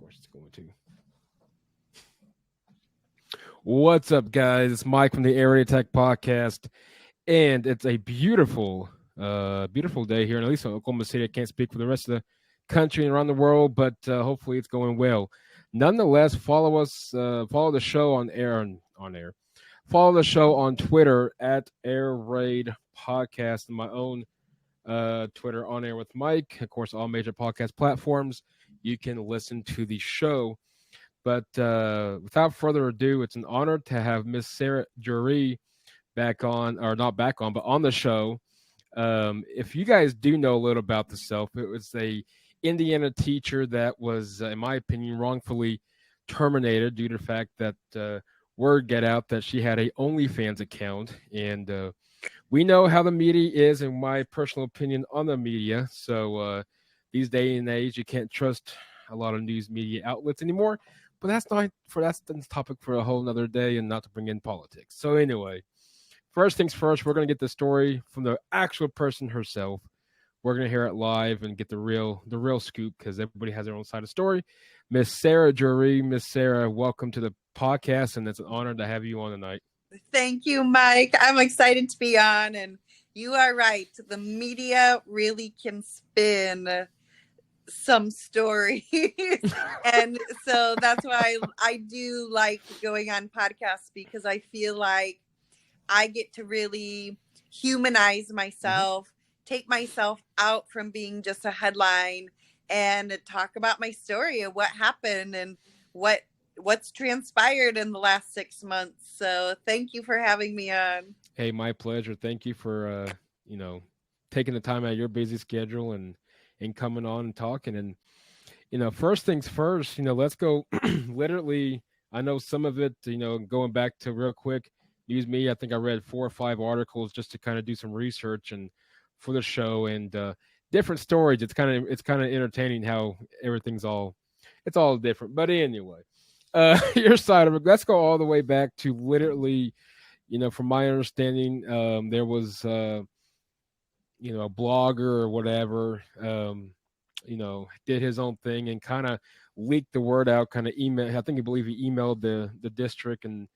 course, it's going to. What's up, guys? It's Mike from the Area Tech Podcast, and it's a beautiful day here, and at least in Oklahoma City. I can't speak for the rest of the country and around the world, but hopefully it's going well. Nonetheless, follow the show on air. Follow the show on Twitter at Air Raid Podcast, and my own Twitter on air with Mike. Of course, all major podcast platforms. You can listen to the show. But without further ado, it's an honor to have Miss Sarah Juree back on, or not back on, but on the show. If you guys do know a little about herself, it was a Indiana teacher that was, in my opinion, wrongfully terminated due to the fact that word get out that she had a OnlyFans account. And we know how the media is, and my personal opinion on the media. So these day and age, you can't trust a lot of news media outlets anymore. But that's the topic for a whole nother day, and not to bring in politics. So anyway, first things first, we're going to get the story from the actual person herself. We're going to hear it live and get the real scoop, because everybody has their own side of the story. Miss Sarah Juree. Miss Sarah, welcome to the podcast, and it's an honor to have you on tonight. Thank you, Mike. I'm excited to be on, and you are right. The media really can spin some stories. And so that's why I do like going on podcasts, because I feel like I get to really humanize myself, take myself out from being just a headline, and talk about my story of what happened and what's transpired in the last 6 months. So thank you for having me on. Hey, my pleasure. Thank you for taking the time out of your busy schedule and coming on and talking. And first things first, let's go literally. I know some of it, going back to real quick, use me. I think I read 4 or 5 articles just to kind of do some research and for the show, and different stories. It's kind of entertaining how everything's all different. But anyway, your side of it, let's go all the way back to literally, from my understanding, there was a blogger or whatever, did his own thing and kind of leaked the word out, kind of email. I believe he emailed the district, and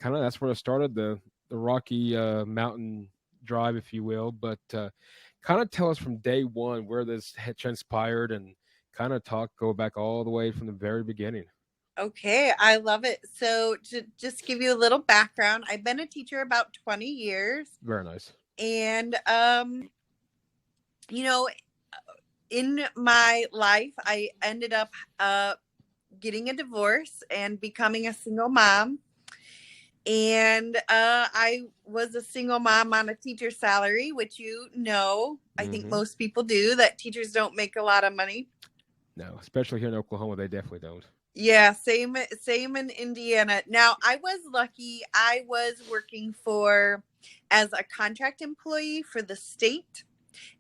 kind of that's where it started, the Rocky Mountain Drive, if you will. But kind of tell us from day one where this had transpired, and kind of go back all the way from the very beginning. Okay, I love it. So to just give you a little background, I've been a teacher about 20 years. Very nice. And in my life, I ended up getting a divorce and becoming a single mom. And I was a single mom on a teacher's salary, which I think most people do, that teachers don't make a lot of money. No, especially here in Oklahoma, they definitely don't. Yeah, same in Indiana. Now, I was lucky. I was working as a contract employee for the state.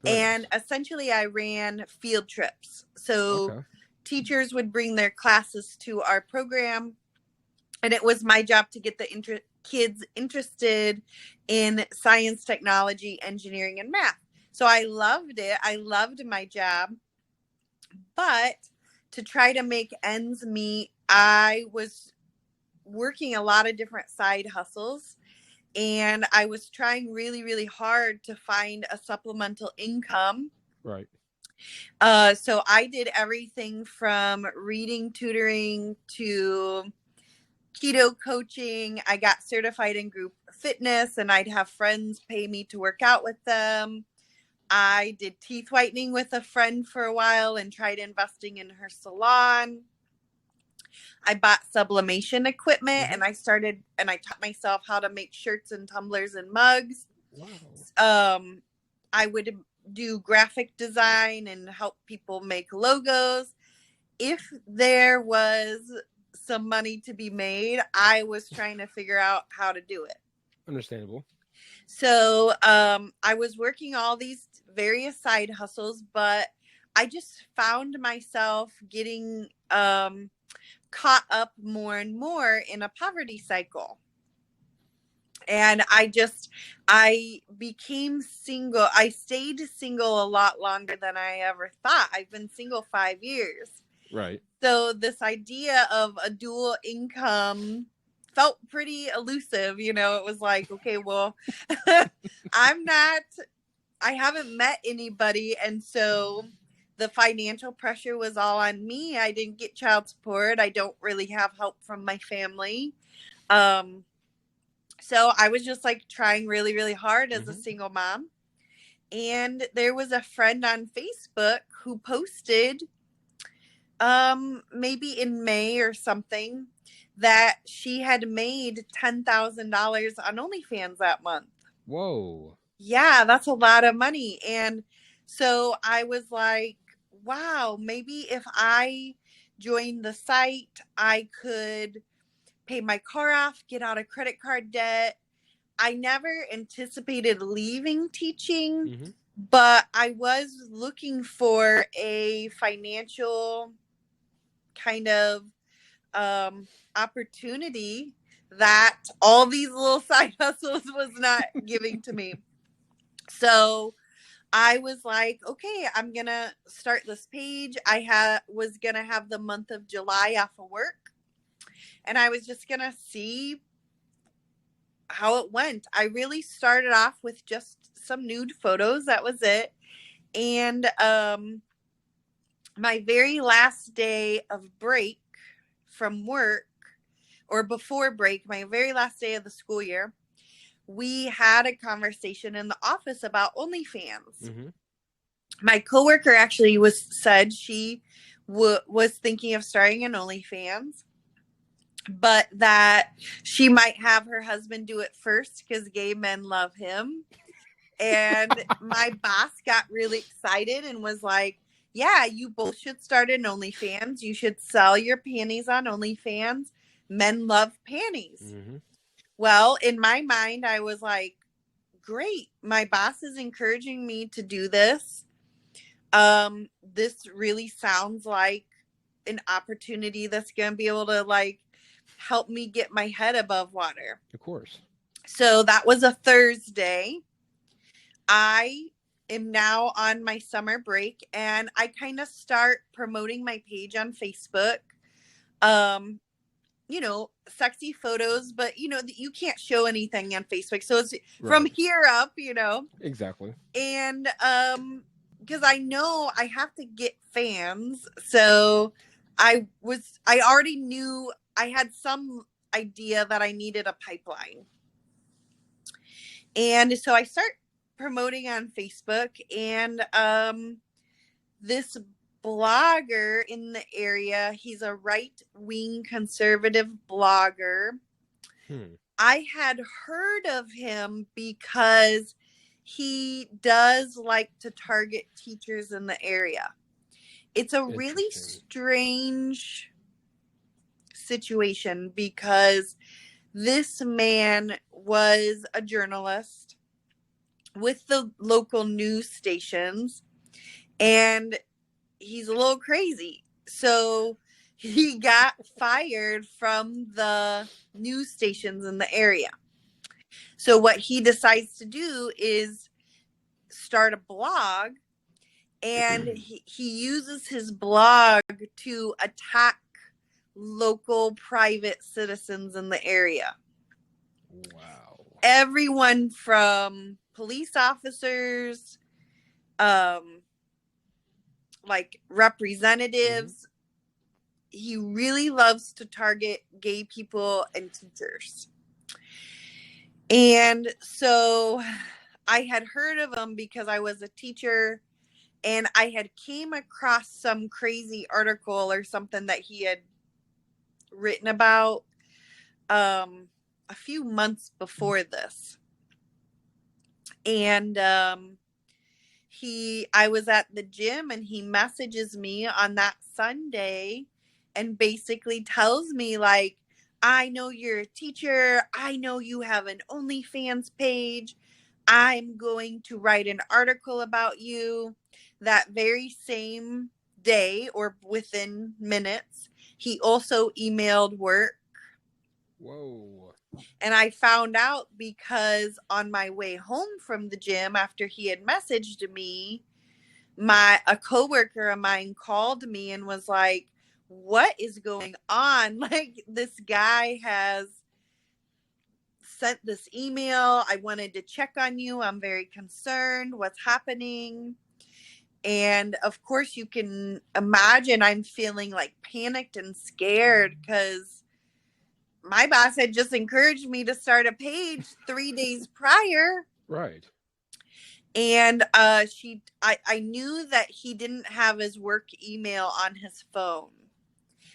Very and nice. Essentially I ran field trips. So teachers would bring their classes to our program, and it was my job to get the kids interested in science, technology, engineering, and math. So I loved it. I loved my job. But to try to make ends meet, I was working a lot of different side hustles, and I was trying really, really hard to find a supplemental income. Right. So I did everything from reading tutoring to keto coaching. I got certified in group fitness, and I'd have friends pay me to work out with them. I did teeth whitening with a friend for a while and tried investing in her salon. I bought sublimation equipment, and I taught myself how to make shirts and tumblers and mugs. Wow. I would do graphic design and help people make logos. If there was some money to be made, I was trying to figure out how to do it. Understandable. So I was working all these various side hustles, but I just found myself getting caught up more and more in a poverty cycle. And I became single. I stayed single a lot longer than I ever thought. I've been single 5 years. Right. So this idea of a dual income felt pretty elusive. You know, it was like, okay, well, I haven't met anybody. And so the financial pressure was all on me. I didn't get child support. I don't really have help from my family. So I was just like trying really, really hard as a single mom. And there was a friend on Facebook who posted, maybe in May or something, that she had made $10,000 on OnlyFans that month. Whoa. Yeah, that's a lot of money. And so I was like, wow, maybe if I joined the site, I could pay my car off, get out of credit card debt. I never anticipated leaving teaching, but I was looking for a financial kind of opportunity that all these little side hustles was not giving to me. So I was like, okay, I'm gonna start this page. Was gonna have the month of July off of work, and I was just gonna see how it went. I really started off with just some nude photos. That was it. And my very last day of break from work, or before break, my very last day of the school year, we had a conversation in the office about OnlyFans. My coworker actually said she was thinking of starting an OnlyFans, but that she might have her husband do it first because gay men love him. And my boss got really excited and was like, yeah, you both should start an OnlyFans. You should sell your panties on OnlyFans. Men love panties. Well, in my mind, I was like, great. My boss is encouraging me to do this. This really sounds like an opportunity that's going to be able to like help me get my head above water. Of course. So that was a Thursday. I am now on my summer break, and I kind of start promoting my page on Facebook. You know, sexy photos, but you know, you can't show anything on Facebook. So it's from here up, you know. Exactly. And because I know I have to get fans. So I already knew I had some idea that I needed a pipeline. And so I start promoting on Facebook, and this blogger in the area, he's a right-wing conservative blogger. I had heard of him because he does like to target teachers in the area. It's a really strange situation because this man was a journalist with the local news stations, and he's a little crazy. So he got fired from the news stations in the area. So what he decides to do is start a blog, and he uses his blog to attack local private citizens in the area. Wow. Everyone from police officers, like representatives. He really loves to target gay people and teachers. And so I had heard of him because I was a teacher, and I had came across some crazy article or something that he had written about a few months before this. And I was at the gym, and he messages me on that Sunday and basically tells me, like, I know you're a teacher. I know you have an OnlyFans page. I'm going to write an article about you. That very same day, or within minutes, he also emailed work. Whoa. And I found out because on my way home from the gym, after he had messaged me, a coworker of mine called me and was like, what is going on? Like, this guy has sent this email. I wanted to check on you. I'm very concerned. What's happening? And of course, you can imagine I'm feeling like panicked and scared because my boss had just encouraged me to start a page 3 days prior. Right. And I knew that he didn't have his work email on his phone.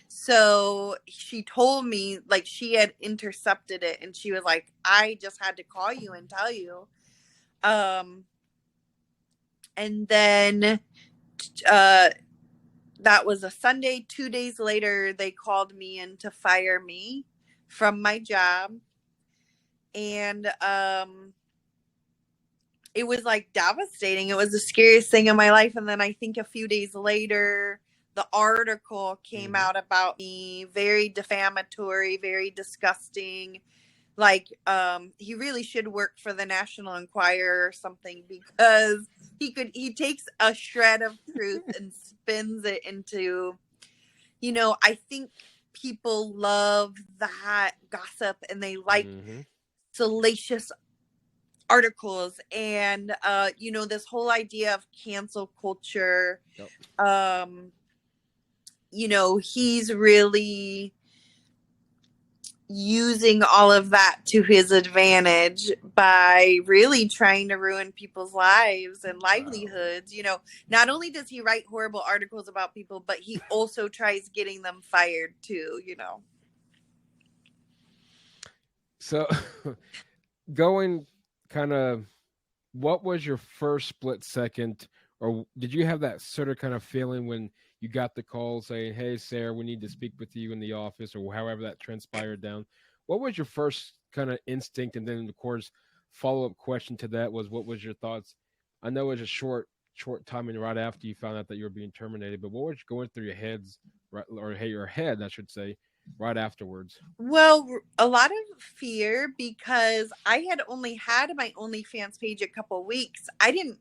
So she told me, like, she had intercepted it, and she was like, I just had to call you and tell you. And then that was a Sunday. 2 days later, they called me in to fire me from my job. And it was like devastating. It was the scariest thing in my life. And then I think a few days later, the article came out about me, very defamatory, very disgusting. Like, he really should work for the National Enquirer or something, because he takes a shred of truth and spins it into, you know, I think people love that gossip and they like salacious articles, and you know, this whole idea of cancel culture. You know, he's really using all of that to his advantage by really trying to ruin people's lives and livelihoods. You know, not only does he write horrible articles about people, but he also tries getting them fired too, you know. So going kind of, what was your first split second, or did you have that sort of kind of feeling when you got the call saying, hey, Sarah, we need to speak with you in the office, or however that transpired down? What was your first kind of instinct? And then, of course, follow-up question to that was, what was your thoughts? I know it was a short timing right after you found out that you were being terminated, but what was going through your heads, right, or hey, your head, I should say, right afterwards? Well, a lot of fear, because I had only had my OnlyFans page a couple weeks. I didn't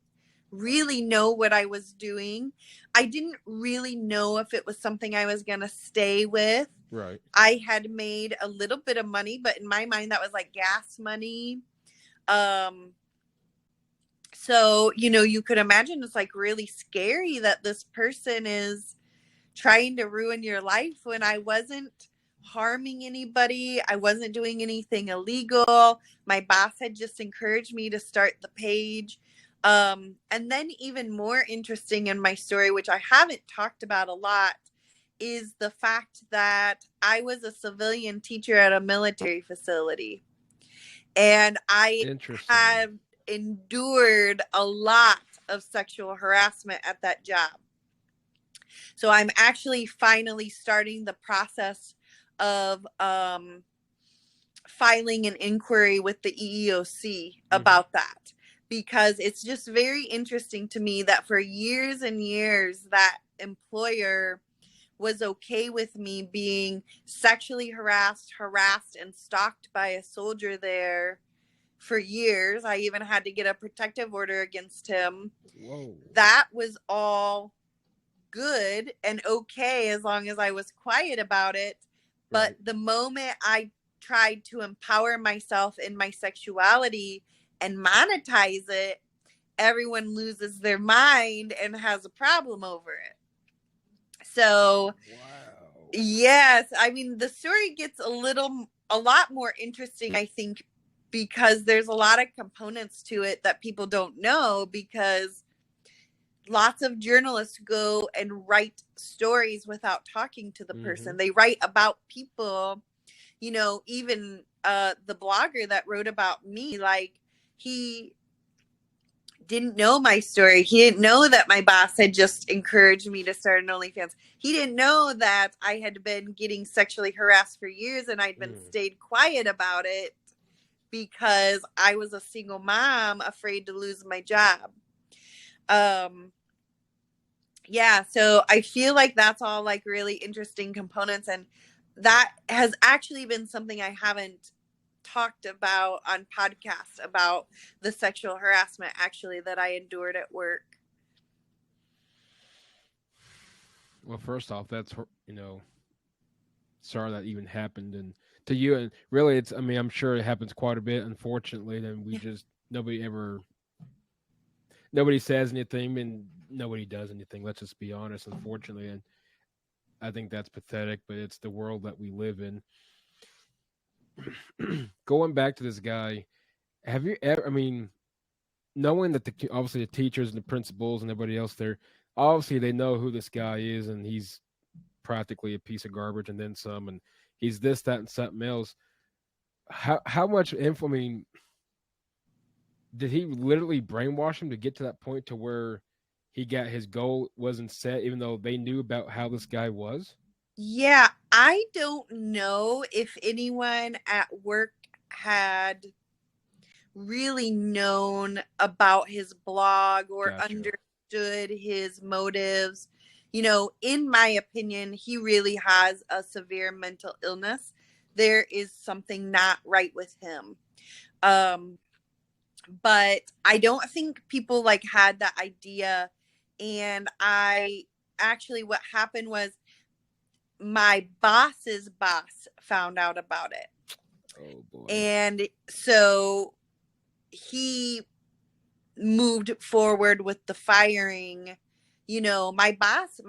really know what I was doing. I didn't really know if it was something I was going to stay with. Right. I had made a little bit of money, but in my mind, that was like gas money. So, you know, you could imagine it's like really scary that this person is trying to ruin your life when I wasn't harming anybody. I wasn't doing anything illegal. My boss had just encouraged me to start the page. And then, even more interesting in my story, which I haven't talked about a lot, is the fact that I was a civilian teacher at a military facility. And I have endured a lot of sexual harassment at that job. So I'm actually finally starting the process of filing an inquiry with the EEOC about that, because it's just very interesting to me that for years and years that employer was okay with me being sexually harassed, and stalked by a soldier there for years. I even had to get a protective order against him. Whoa. That was all good and okay as long as I was quiet about it. But the moment I tried to empower myself in my sexuality and monetize it, everyone loses their mind and has a problem over it. So, yes, I mean, the story gets a lot more interesting, I think, because there's a lot of components to it that people don't know, because lots of journalists go and write stories without talking to the person. They write about people, you know, even the blogger that wrote about me, like, he didn't know my story. He didn't know that my boss had just encouraged me to start an OnlyFans. He didn't know that I had been getting sexually harassed for years and I'd been stayed quiet about it because I was a single mom afraid to lose my job. Yeah, so I feel like that's all like really interesting components, and that has actually been something I haven't talked about on podcasts, about the sexual harassment actually that I endured at work. Well, first off, that's sorry that even happened, and to you, and really, it's. I mean, I'm sure it happens quite a bit. Unfortunately, then we just nobody says anything, and nobody does anything. Let's just be honest. Unfortunately, and I think that's pathetic, but it's the world that we live in. Going back to this guy, have you ever? I mean, knowing that obviously the teachers and the principals and everybody else there, obviously they know who this guy is, and he's practically a piece of garbage and then some, and he's this, that, and something else. How much info? I mean, did he literally brainwash him to get to that point to where he got his goal wasn't set, even though they knew about how this guy was? Yeah, I don't know if anyone at work had really known about his blog or Gotcha. understood his motives. You know, in my opinion, he really has a severe mental illness. There is something not right with him. Um, but I don't think people like had that idea. And I actually, what happened was my boss's boss found out about it. Oh boy. And so he moved forward with the firing. You know, my boss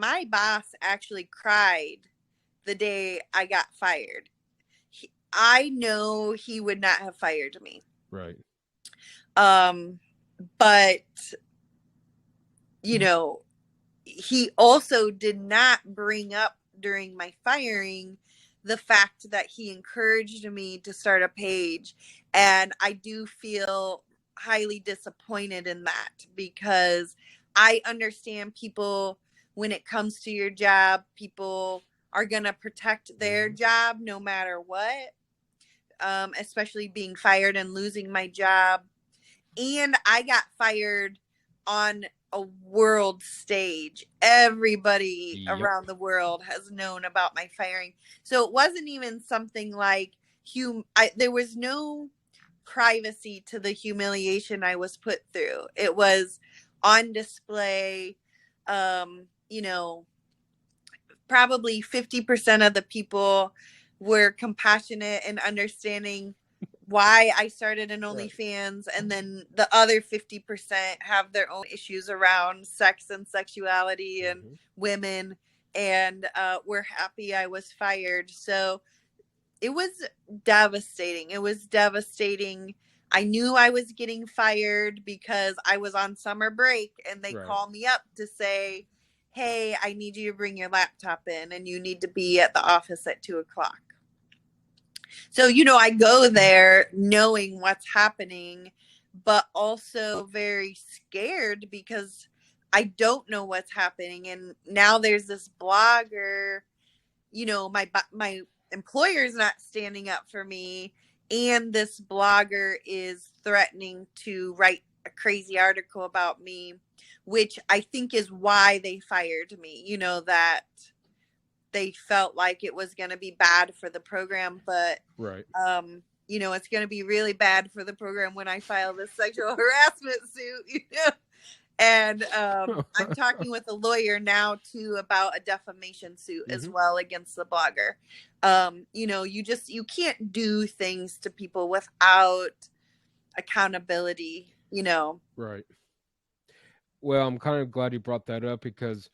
actually cried the day I got fired. I know he would not have fired me. Right. Um, but you know, he also did not bring up during my firing the fact that he encouraged me to start a page. And I do feel highly disappointed in that because I understand people, when it comes to your job, people are going to protect their job no matter what, especially being fired and losing my job. And I got fired on a world stage. Everybody Yep. around the world has known about my firing. So it wasn't even something like there was no privacy to the humiliation I was put through. It was on display. You know, probably 50% of the people were compassionate and understanding why I started an Right. OnlyFans, and then the other 50% have their own issues around sex and sexuality and women, and we're happy I was fired. So it was devastating. It was devastating. I knew I was getting fired because I was on summer break and they Right. called me up to say, hey, I need you to bring your laptop in and you need to be at the office at 2:00. So, you know, I go there knowing what's happening, but also very scared because I don't know what's happening. And now there's this blogger, you know, my employer's not standing up for me, and this blogger is threatening to write a crazy article about me, which I think is why they fired me. You know, that they felt like it was going to be bad for the program, but Right. you know, it's going to be really bad for the program when I file this sexual harassment suit, you know. And I'm talking with a lawyer now too about a defamation suit as well against the blogger. You know, you can't do things to people without accountability, you know. Right. Well, I'm kind of glad you brought that up because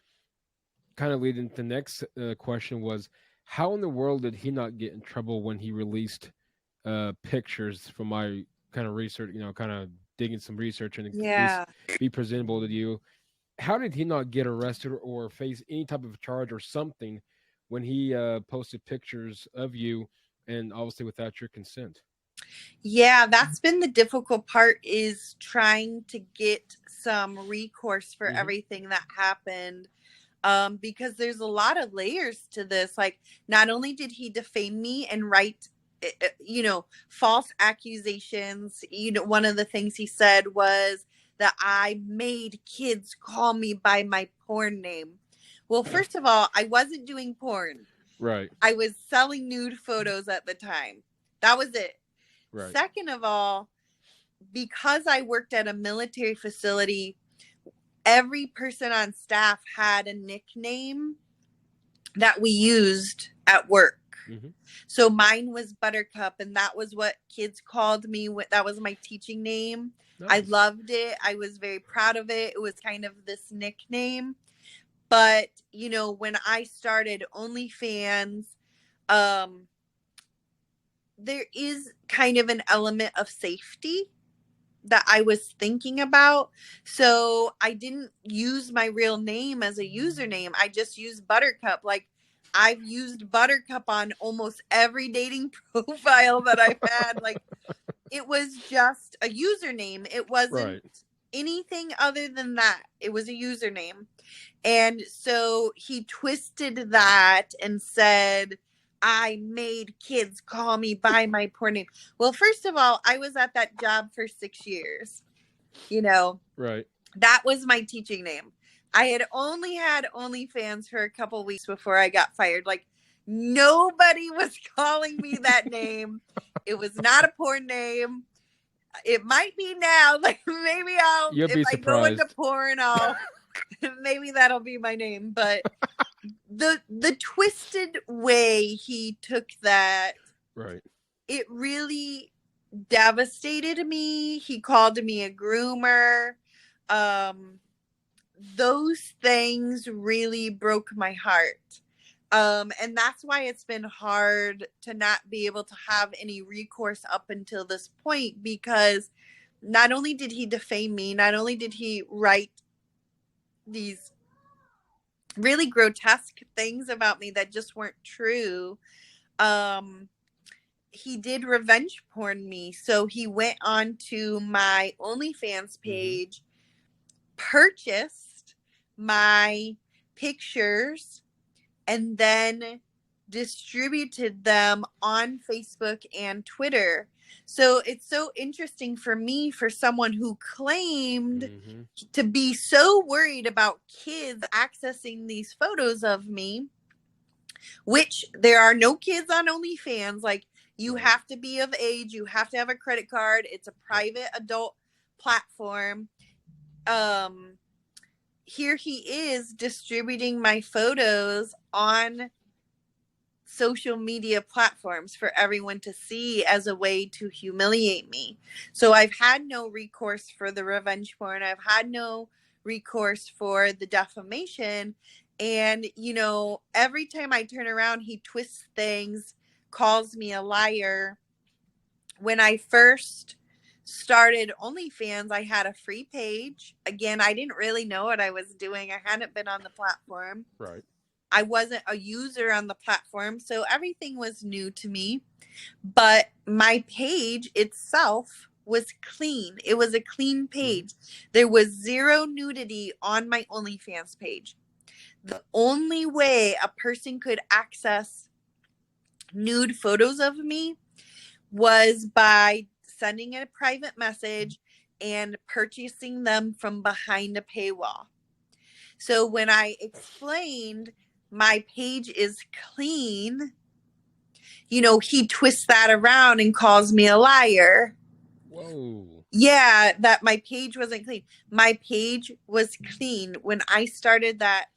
kind of leading to the next question was how in the world did he not get in trouble when he released pictures from my kind of research, kind of digging some research and at least Yeah. be presentable to you? How did he not get arrested or face any type of charge or something when he posted pictures of you and obviously without your consent? Yeah, that's been the difficult part, is trying to get some recourse for everything that happened. Because there's a lot of layers to this. Like, not only did he defame me and write, you know, false accusations, you know, one of the things he said was that I made kids call me by my porn name. Well, first of all, I wasn't doing porn. Right. I was selling nude photos at the time. That was it. Right. Second of all, because I worked at a military facility, every person on staff had a nickname that we used at work. Mm-hmm. So mine was Buttercup, and that was what kids called me. That was my teaching name. Nice. I loved it. I was very proud of it. It was kind of this nickname. But, you know, when I started OnlyFans, there is kind of an element of safety that I was thinking about. So I didn't use my real name as a username. I just used Buttercup. Like, I've used Buttercup on almost every dating profile that I've had. Like, it was just a username. It wasn't anything other than that. It was a username. And so he twisted that and said, I made kids call me by my poor name. Well, first of all, I was at that job for 6 years. You know, that was my teaching name. I had only had OnlyFans for a couple weeks before I got fired. Like, nobody was calling me that name. It was not a porn name. It might be now. Like, maybe if I go into porn, maybe that'll be my name. But the twisted way he took that, it really devastated me. He called me a groomer. Those things really broke my heart. And that's why it's been hard to not be able to have any recourse up until this point, because not only did he defame me, not only did he write these really grotesque things about me that just weren't true, he did revenge porn me. So he went on to my OnlyFans page, purchased my pictures, and then distributed them on Facebook and Twitter. So it's so interesting for me, for someone who claimed to be so worried about kids accessing these photos of me, which there are no kids on OnlyFans. Like, you have to be of age. You have to have a credit card. It's a private adult platform. Here he is distributing my photos on social media platforms for everyone to see as a way to humiliate me. So I've had no recourse for the revenge porn. I've had no recourse for the defamation. And, you know, every time I turn around, he twists things, calls me a liar. When I first started OnlyFans, I had a free page. Again, I didn't really know what I was doing. I hadn't been on the platform. I wasn't a user on the platform, so everything was new to me. But my page itself was clean. It was a clean page. There was zero nudity on my OnlyFans page. The only way a person could access nude photos of me was by sending a private message and purchasing them from behind a paywall. So when I explained my page is clean, you know, he twists that around and calls me a liar. Whoa. Yeah, that my page wasn't clean. My page was clean. When I started that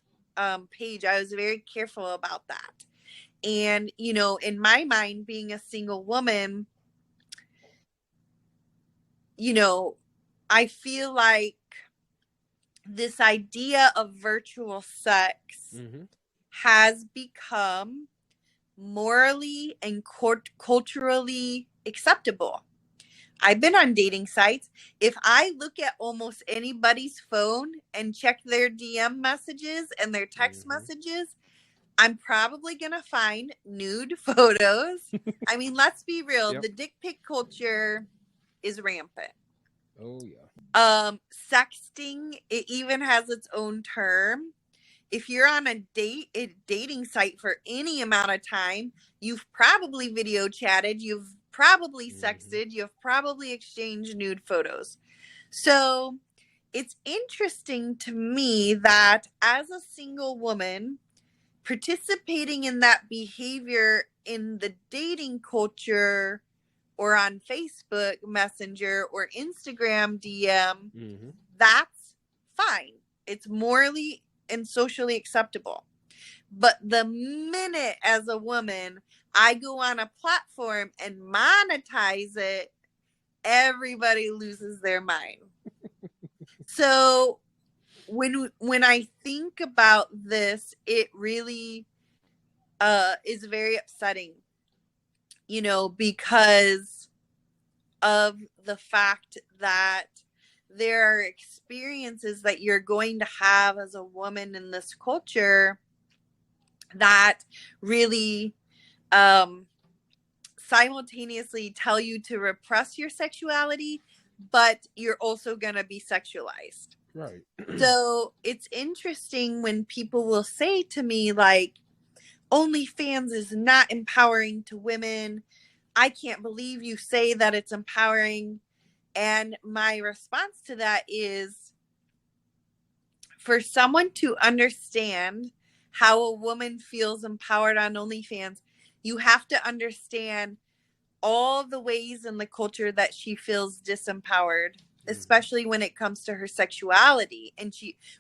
page, I was very careful about that. And, you know, in my mind, being a single woman, you know, I feel like this idea of virtual sex has become morally and culturally acceptable. I've been on dating sites. If I look at almost anybody's phone and check their DM messages and their text messages, I'm probably going to find nude photos. I mean, let's be real. The dick pic culture is rampant. Oh, yeah. Sexting, it even has its own term. If you're on a dating site for any amount of time, you've probably video chatted, you've probably sexted, you've probably exchanged nude photos. So it's interesting to me that as a single woman, participating in that behavior in the dating culture or on Facebook Messenger or Instagram DM, that's fine. It's morally and socially acceptable. But the minute as a woman I go on a platform and monetize it, everybody loses their mind. So when I think about this, it really is very upsetting, because of the fact that there are experiences that you're going to have as a woman in this culture that really simultaneously tell you to repress your sexuality, but you're also going to be sexualized. Right. So it's interesting when people will say to me, like, OnlyFans is not empowering to women. I can't believe you say that it's empowering. And my response to that is, for someone to understand how a woman feels empowered on OnlyFans, you have to understand all the ways in the culture that she feels disempowered, especially when it comes to her sexuality. And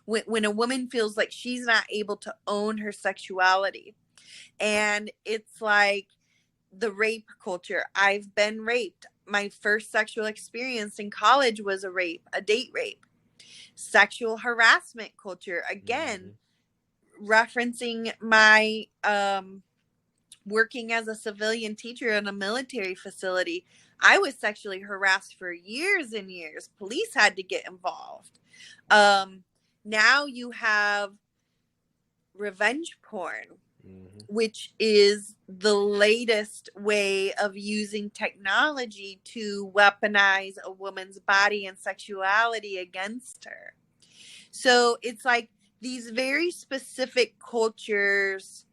when a woman feels like she's not able to own her sexuality. And it's like the rape culture. I've been raped. My first sexual experience in college was a date rape. Sexual harassment culture, again, referencing my working as a civilian teacher in a military facility. I was sexually harassed for years and years. Police had to get involved. Now you have revenge porn, which is the latest way of using technology to weaponize a woman's body and sexuality against her. So it's like these very specific cultures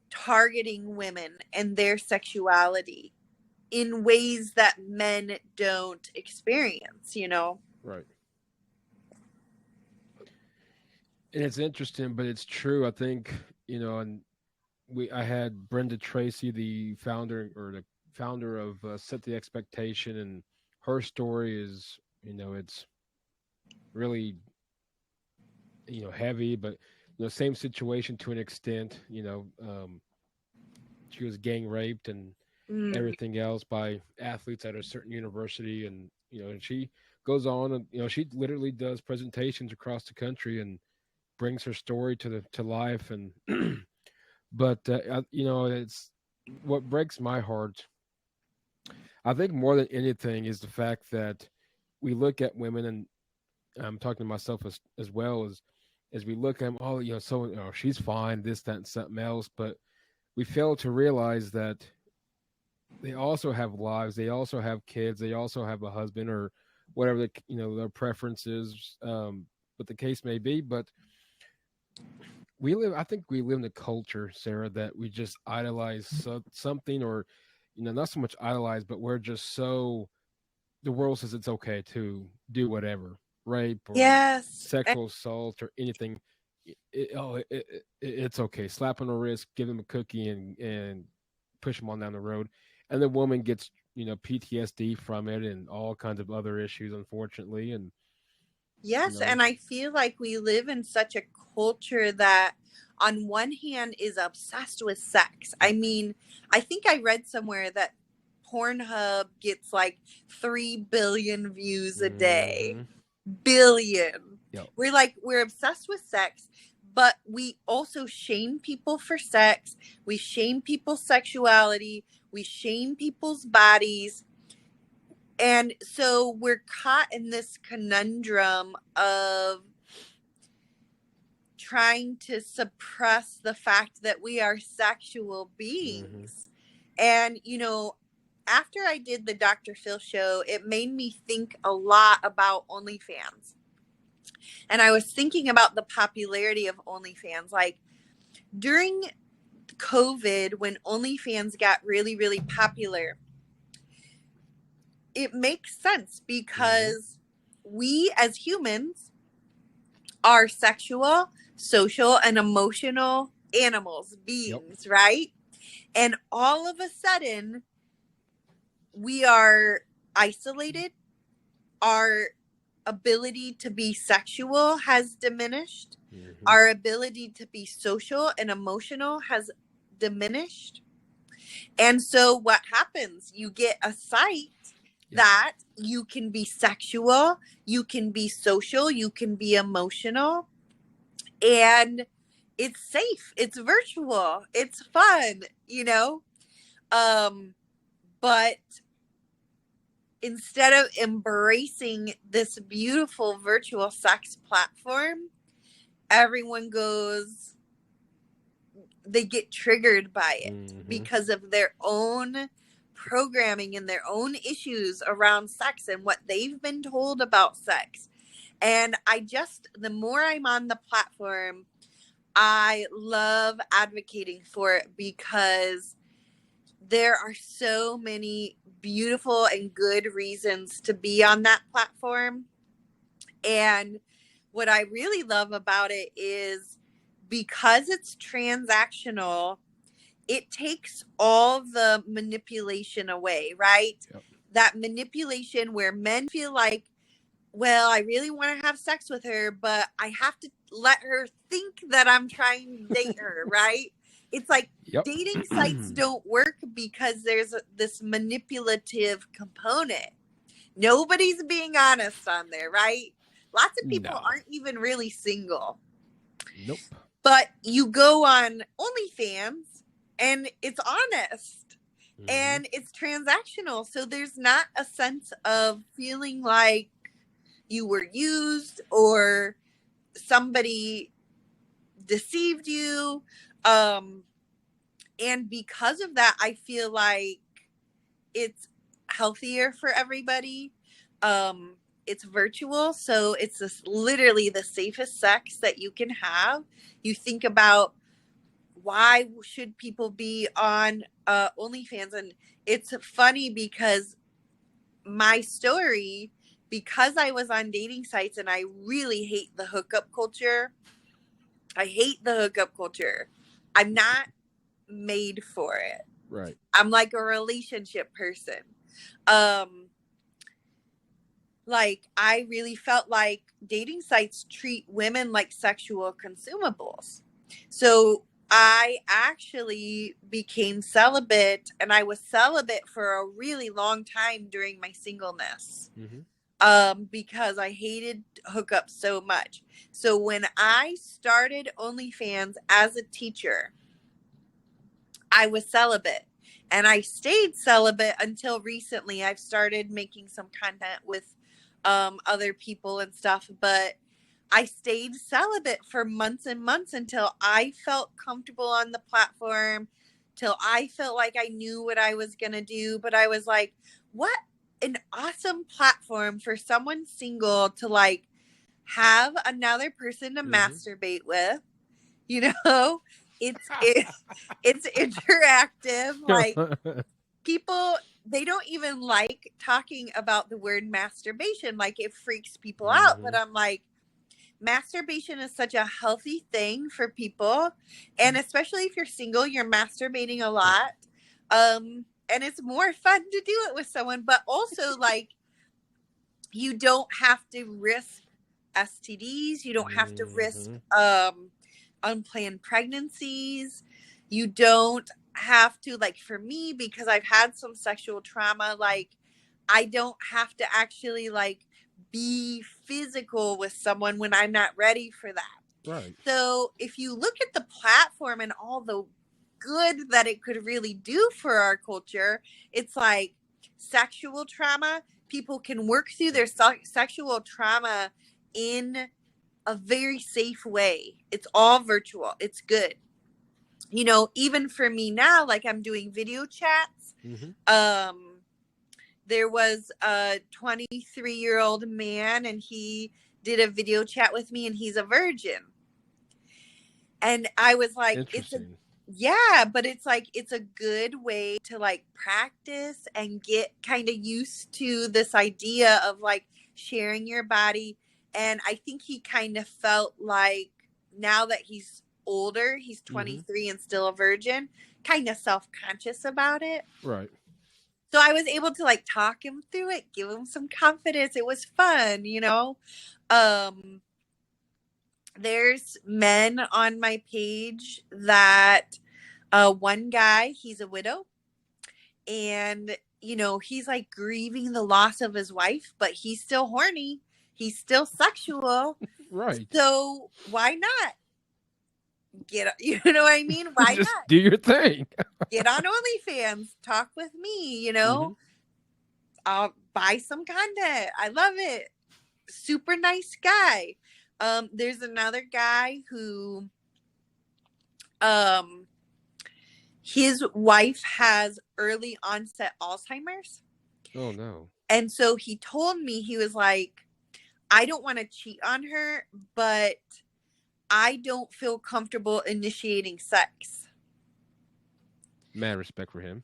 targeting women and their sexuality in ways that men don't experience, Right. And it's interesting, but it's true. I think, and I had Brenda Tracy, the founder of Set the Expectation, and her story is, it's really, heavy, but same situation to an extent. She was gang raped and everything else by athletes at a certain university, and and she goes on, and she literally does presentations across the country and brings her story to life. And but it's what breaks my heart, I think, more than anything, is the fact that we look at women, and I'm talking to myself as well, as we look at them, oh, so she's fine, this, that, and something else, but we fail to realize that they also have lives, they also have kids, they also have a husband, or whatever their preferences, what the case may be. But I think we live in a culture, Sarah, that we just idolize something, or not so much idolize, but we're just so, the world says it's okay to do whatever, rape or Yes. sexual assault or anything. It's okay. Slap on the wrist, give them a cookie, and push them on down the road. And the woman gets PTSD from it and all kinds of other issues, unfortunately. And Yes, and I feel like we live in such a culture that on one hand is obsessed with sex. I mean, I think I read somewhere that Pornhub gets like 3 billion views a day. Billion. Yep. We're obsessed with sex, but we also shame people for sex. We shame people's sexuality. We shame people's bodies. And so we're caught in this conundrum of trying to suppress the fact that we are sexual beings. And, after I did the Dr. Phil show, it made me think a lot about OnlyFans. And I was thinking about the popularity of OnlyFans. Like during COVID, when OnlyFans got really, really popular, it makes sense because we as humans are sexual, social, and emotional animals, beings, right? And all of a sudden, we are isolated. Our ability to be sexual has diminished. Our ability to be social and emotional has diminished. And so what happens? You get a site that you can be sexual, you can be social, you can be emotional, and it's safe, it's virtual, it's fun, but instead of embracing this beautiful virtual sex platform, everyone they get triggered by it because of their own programming and their own issues around sex and what they've been told about sex. And the more I'm on the platform, I love advocating for it because there are so many beautiful and good reasons to be on that platform. And what I really love about it is because it's transactional, it takes all the manipulation away, right? Yep. That manipulation where men feel like, well, I really want to have sex with her, but I have to let her think that I'm trying to date her, right? It's like dating sites don't work because there's this manipulative component. Nobody's being honest on there, right? Lots of people aren't even really single. Nope. But you go on OnlyFans and it's honest and it's transactional. So there's not a sense of feeling like you were used or somebody deceived you. And because of that, I feel like it's healthier for everybody. It's virtual, so it's literally the safest sex that you can have. You think about why should people be on OnlyFans, and it's funny because my story, because I was on dating sites and I really hate the hookup culture. I hate the hookup culture. I'm not made for it. Right. I'm like a relationship person. Like I really felt like dating sites treat women like sexual consumables. So I actually became celibate, and I was celibate for a really long time during my singleness. Because I hated hookups so much. So when I started OnlyFans as a teacher, I was celibate, and I stayed celibate until recently. I've started making some content with other people and stuff, but I stayed celibate for months and months until I felt comfortable on the platform, till I felt like I knew what I was going to do. But I was like, what an awesome platform for someone single to like have another person to masturbate with. It's interactive. Like people, they don't even like talking about the word masturbation. Like it freaks people out. But I'm like, masturbation is such a healthy thing for people, and especially if you're single, you're masturbating a lot. And it's more fun to do it with someone, but also like you don't have to risk STDs, you don't have to risk unplanned pregnancies. You don't have to, like for me, because I've had some sexual trauma, like I don't have to actually like be physical with someone when I'm not ready for that. Right. So if you look at the platform and all the good that it could really do for our culture, it's like sexual trauma. People can work through their sexual trauma in a very safe way. It's all virtual. It's good. Even for me now, like I'm doing video chats. There was a 23-year-old man, and he did a video chat with me, and he's a virgin. And I was like, but it's like, it's a good way to like practice and get kind of used to this idea of like sharing your body. And I think he kind of felt like now that he's older, he's 23 and still a virgin, kind of self-conscious about it. Right. So I was able to like talk him through it, give him some confidence. It was fun, there's men on my page that one guy, he's a widow, and he's like grieving the loss of his wife, but he's still horny, he's still sexual. Right. So why not you know what I mean? Why Just not do your thing. get on OnlyFans, talk with me, Hmm. I'll buy some content. I love it. Super nice guy. There's another guy who um his wife has early onset Alzheimer's. Oh no. And so he told me, he was like, I don't want to cheat on her, but I don't feel comfortable initiating sex. Mad respect for him.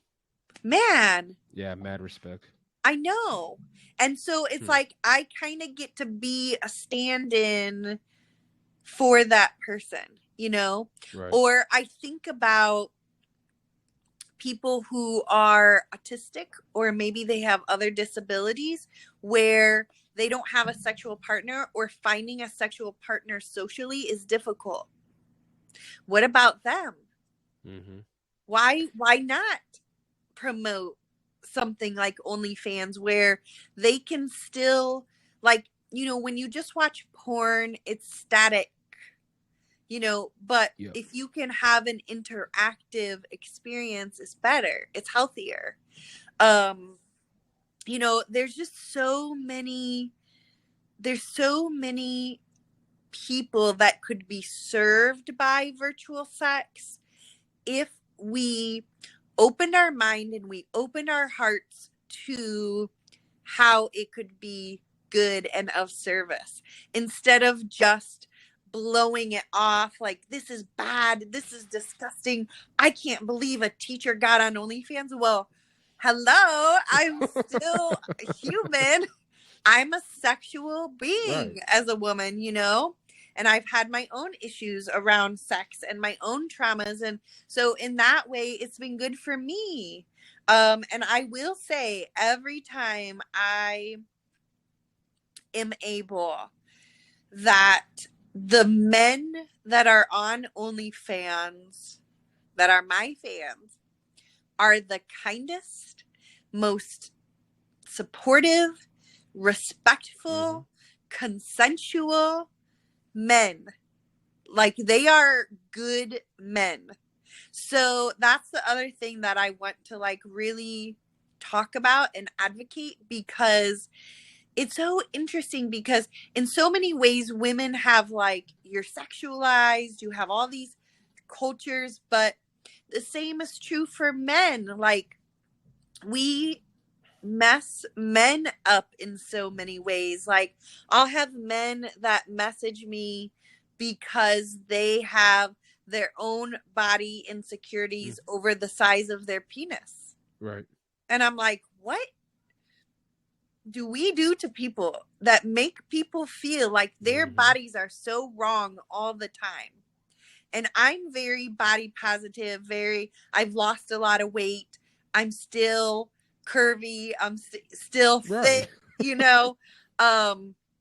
Man, Yeah, mad respect. I know. And so it's Hmm. like I kind of get to be a stand-in for that person. Right. Or I think about people who are autistic, or maybe they have other disabilities where they don't have a sexual partner, or finding a sexual partner socially is difficult. What about them? Hmm. Why not promote something like OnlyFans where they can still, like, when you just watch porn, it's static, but Yep. if you can have an interactive experience, it's better, it's healthier. um there's just so many people that could be served by virtual sex if we opened our mind and we opened our hearts to how it could be good and of service, instead of just blowing it off like, this is bad, this is disgusting, I can't believe a teacher got on OnlyFans. Well, hello, I'm still human. I'm a sexual being Right. as a woman. And I've had my own issues around sex and my own traumas. And so in that way, it's been good for me. And I will say, every time I am able, that the men that are on OnlyFans, that are my fans, are the kindest, most supportive, respectful, consensual men. Like, they are good men. So that's the other thing that I want to, like, really talk about and advocate, because it's so interesting, because in so many ways women have, like, you're sexualized, you have all these cultures, but the same is true for men. Like, we mess men up in so many ways. Like, I'll have men that message me because they have their own body insecurities over the size of their penis. Right. And I'm like, what do we do to people that make people feel like their bodies are so wrong all the time? And I'm very body positive, I've lost a lot of weight. I'm still curvy. I'm still Right. fit.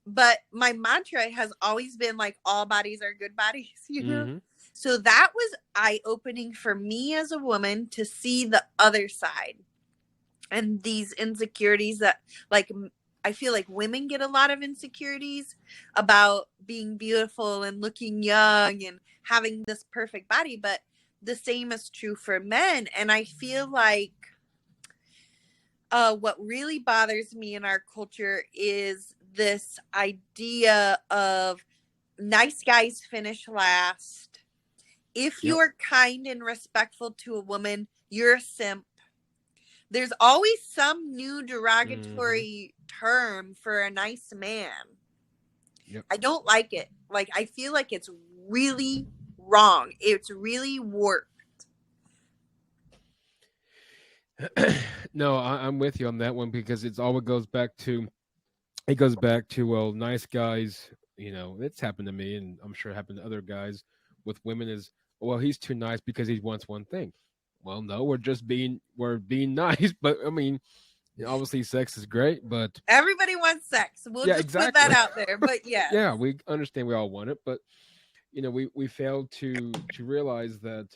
But my mantra has always been, like, all bodies are good bodies. Hmm. So that was eye-opening for me as a woman, to see the other side and these insecurities that, like, I feel like women get a lot of insecurities about being beautiful and looking young and having this perfect body, but the same is true for men. And I feel like what really bothers me in our culture is this idea of nice guys finish last. If Yep. you're kind and respectful to a woman, you're a simp. There's always some new derogatory term for a nice man. Yep. I don't like it. Like, I feel like it's really wrong. It's really warped. No, I'm with you on that one, because it's always goes back to it goes back to, well, nice guys. It's happened to me, and I'm sure it happened to other guys with women. Is, well, he's too nice because he wants one thing. Well, no, we're being nice, but I mean, obviously, sex is great, but Everybody wants sex. We'll yeah, just put that exactly. out there. But yes. Yeah, we understand we all want it, but we failed to realize that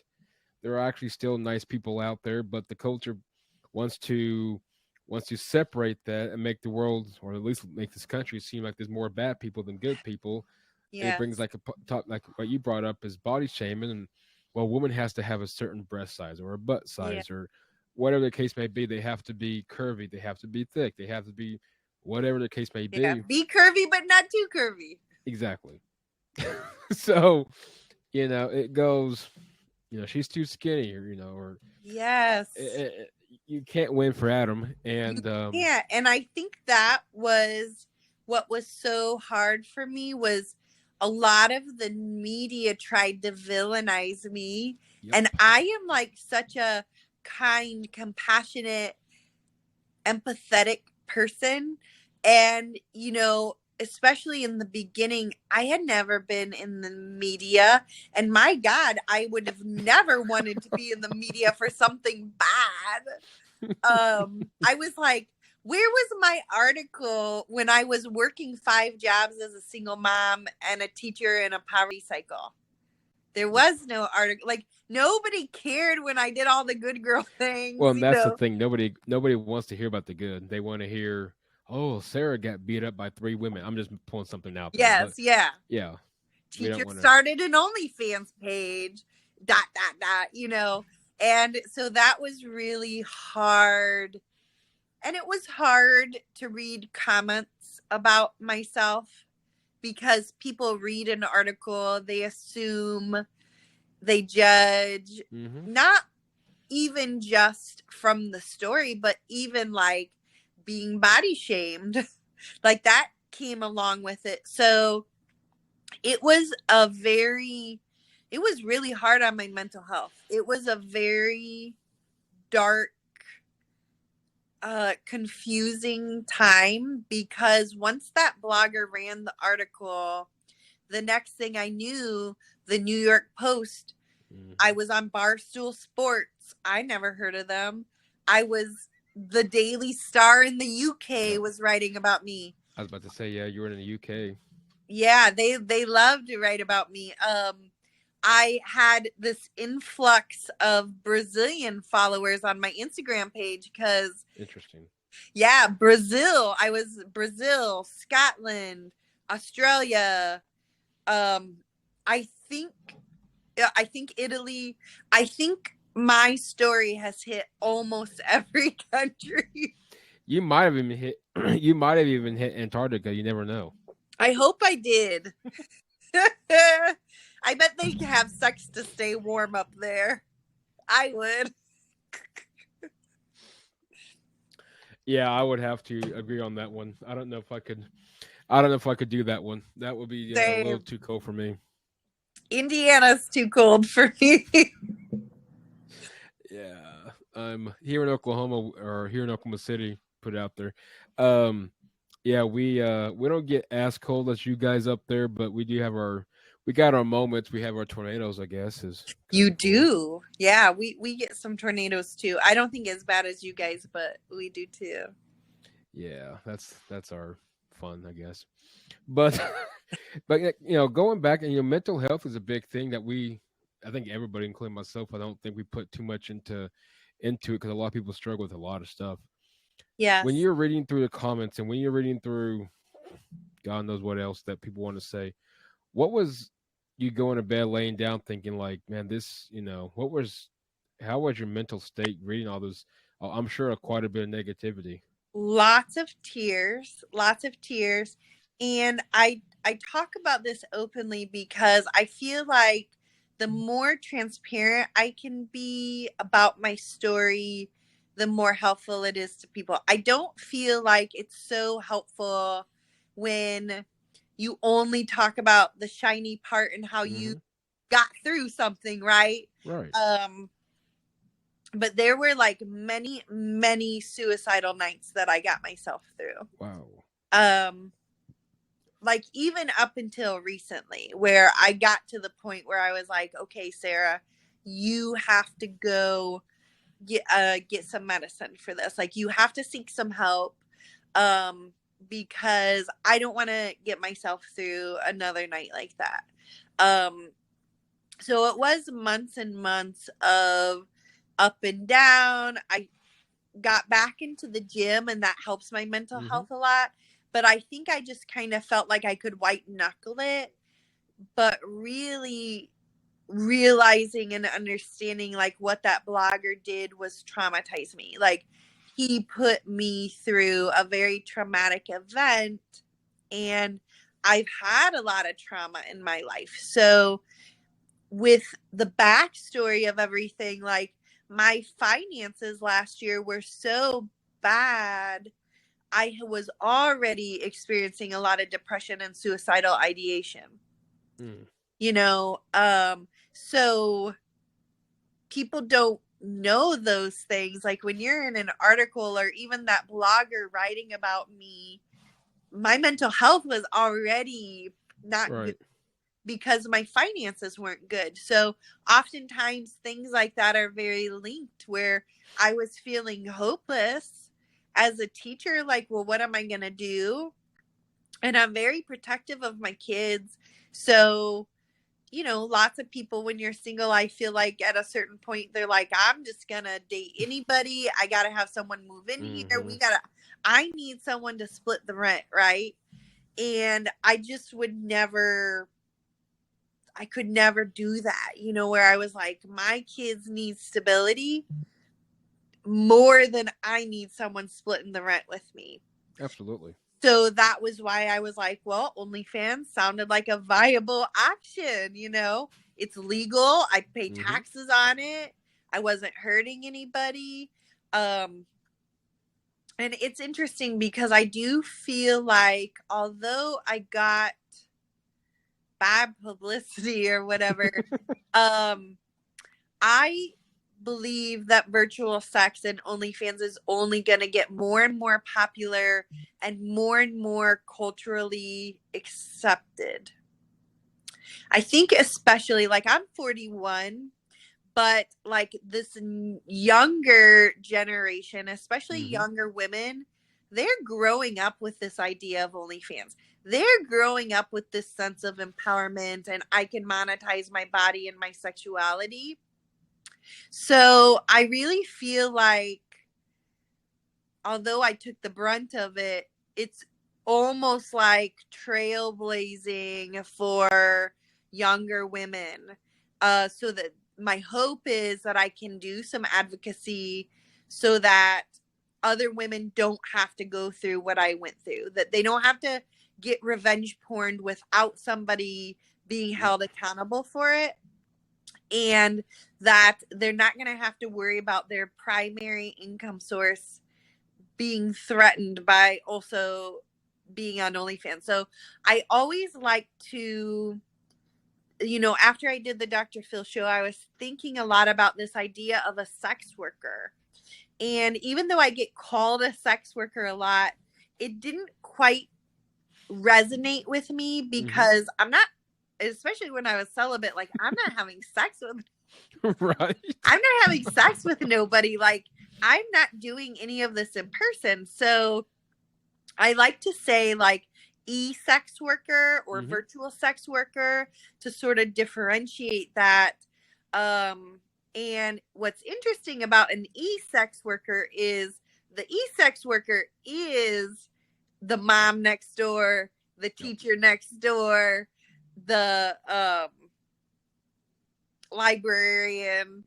there are actually still nice people out there, but the culture wants to wants to separate that and make the world, or at least make this country, seem like there's more bad people than good people. And it brings Yes. like talk like what you brought up is body shaming, and well, a woman has to have a certain breast size or a butt Yeah. size or whatever the case may be. They have to be curvy, they have to be thick, they have to be whatever the case may Yeah. be. Be curvy, but not too curvy. Exactly. So it goes. She's too skinny, or Yes. you can't win for Adam. You And can't. And I think that was what was so hard for me was a lot of the media tried to villainize me. yep. And I am like such a kind, compassionate, empathetic person. And, especially in the beginning, I had never been in the media. And my God, I would have never wanted to be in the media for something bad. I was like, where was my article when I was working 5 jobs as a single mom and a teacher in a poverty cycle? There was no article. Like, nobody cared when I did all the good girl Well, things, and that's the thing. Nobody wants to hear about the good. They want to hear, oh, Sarah got beat up by 3 women. I'm just pulling something out there, but Yes, yeah. yeah, we don't Teacher want to. started an OnlyFans page, dot, dot, dot. And so that was really hard. And it was hard to read comments about myself because people read an article, they assume, they judge, Mm-hmm. not even just from the story, but even like being body shamed. Like that came along with it. So it was it was really hard on my mental health. It was a very dark, confusing time because once that blogger ran the article, the next thing I knew, the New York Post, I was on Barstool Sports. I never heard of them. I was the Daily Star in the UK Yep. was writing about me. I was about to say, yeah, you were in the UK. Yeah, they loved to write about me. I had this influx of Brazilian followers on my Instagram page because Interesting. yeah, Brazil. I was Brazil, Scotland, Australia. Um, I think I think Italy. I think my story has hit almost every country. You might have even hit. You might have even hit Antarctica. You never know. I hope I did. I bet they have sex to stay warm up there. I would. Yeah, I would have to agree on that one. I don't know if I could. I don't know if I could do that one. That would be a little Same. too cold for me. Indiana's too cold for me. Yeah, I'm here in Oklahoma, or here in Oklahoma City. Put it out there. Um, yeah, we don't get as cold as you guys up there, but we got our moments. We have our tornadoes. I guess is kind You of cool. do. Yeah, we get some tornadoes too. I don't think as bad as you guys, but we do too. Yeah, that's our fun, I guess. But but going back, and mental health is a big thing that I think everybody, including myself, I don't think we put too much into it because a lot of people struggle with a lot of stuff. When Yes. you're reading through the comments and when you're reading through God knows what else that people want to say, what was you going to bed laying down thinking like, man, this, how was your mental state reading all those? I'm sure quite a bit of negativity. Lots of tears, lots of tears. And I talk about this openly because I feel like the more transparent I can be about my story, the more helpful it is to people. I don't feel like it's so helpful when you only talk about the shiny part and how you Hmm. got through something, right? Right. Um but there were like many suicidal nights that I got myself through. Wow. Um like even up until recently where I got to the point where I was like, okay, Sarah, you have to go get some medicine for this. Like you have to seek some help. Um because I don't want to get myself through another night like that. Um, so it was months and months of up and down. I got back into the gym, and that helps my mental health a lot. But I think I just kind of felt like I could white knuckle it. But really realizing and understanding like what that blogger did was traumatize me. Like, he put me through a very traumatic event, and I've had a lot of trauma in my life. So with the backstory of everything, like, my finances last year were so bad. I was already experiencing a lot of depression and suicidal ideation. You know, so people don't know those things. Like, when you're in an article or even that blogger writing about me, my mental health was already not good because my finances weren't good. So oftentimes things like that are very linked, where I was feeling hopeless as a teacher. Like, well, what am I going to do? And I'm very protective of my kids. So, you know, lots of people, when you're single, I feel like at a certain point, they're like, I'm just going to date anybody. I got to have someone move in here. I need someone to split the rent, right? And I just I could never do that, you know, where I was like, my kids need stability more than I need someone splitting the rent with me. Absolutely. So that was why I was like, well, OnlyFans sounded like a viable option. You know, it's legal. I pay taxes on it. I wasn't hurting anybody. And it's interesting because I do feel like, although I got bad publicity or whatever, I believe that virtual sex and OnlyFans is only going to get more and more popular and more culturally accepted. I think especially, like, I'm 41, but like this younger generation, especially younger women, they're growing up with this idea of OnlyFans. They're growing up with this sense of empowerment, and I can monetize my body and my sexuality. So I really feel like, although I took the brunt of it, it's almost like trailblazing for younger women. So that my hope is that I can do some advocacy so that other women don't have to go through what I went through, that they don't have to get revenge porn without somebody being held accountable for it, and that they're not going to have to worry about their primary income source being threatened by also being on OnlyFans. So I always like to, you know, after I did the Dr. Phil show, I was thinking a lot about this idea of a sex worker. And even though I get called a sex worker a lot, it didn't quite resonate with me because I'm not, especially when I was celibate, like, I'm not having sex with Right. I'm not having sex with nobody. Like, I'm not doing any of this in person. So I like to say, like, e-sex worker or virtual sex worker to sort of differentiate that. And what's interesting about an e-sex worker is the e-sex worker is the mom next door, the teacher next door, the librarian.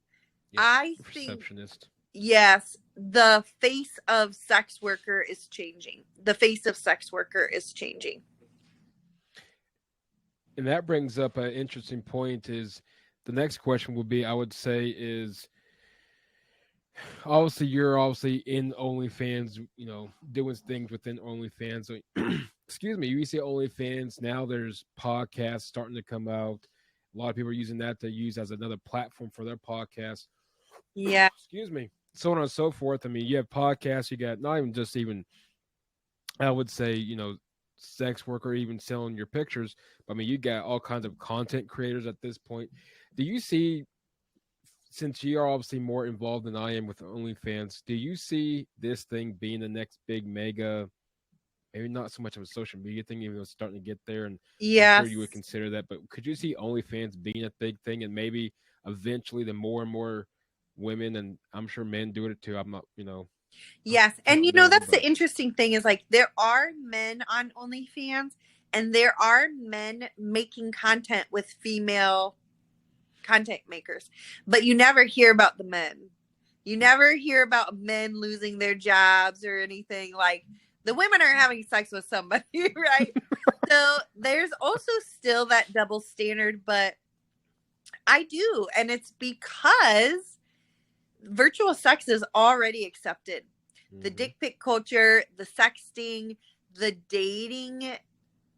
I think, receptionist. yes, the face of sex worker is changing. The face of sex worker is changing. And that brings up an interesting point. Is the next question would be, I would say, is obviously you're obviously in OnlyFans, you know, doing things within OnlyFans. So, excuse me, you say OnlyFans. Now there's podcasts starting to come out. A lot of people are using that to use as another platform for their podcast. Yeah. Excuse me. So on and so forth. I mean, you have podcasts, you got not even just even, I would say, you know, sex worker even selling your pictures. But, I mean, you got all kinds of content creators at this point. Do you see, since you are obviously more involved than I am with OnlyFans, do you see this thing being the next big maybe not so much of a social media thing, even though it's starting to get there, and I'm sure you would Yes. consider that. But could you see OnlyFans being a big thing, and maybe eventually the more and more women, and I'm sure men do it too. I'm not, I'm Yes. And counting them, that's but the interesting thing is like there are men on OnlyFans and there are men making content with female content makers, but you never hear about the men. You never hear about men losing their jobs or anything. Like the women are having sex with somebody, right? So there's also still that double standard, but I do. And it's because virtual sex is already accepted. The Mhm. dick pic culture, the sexting, the dating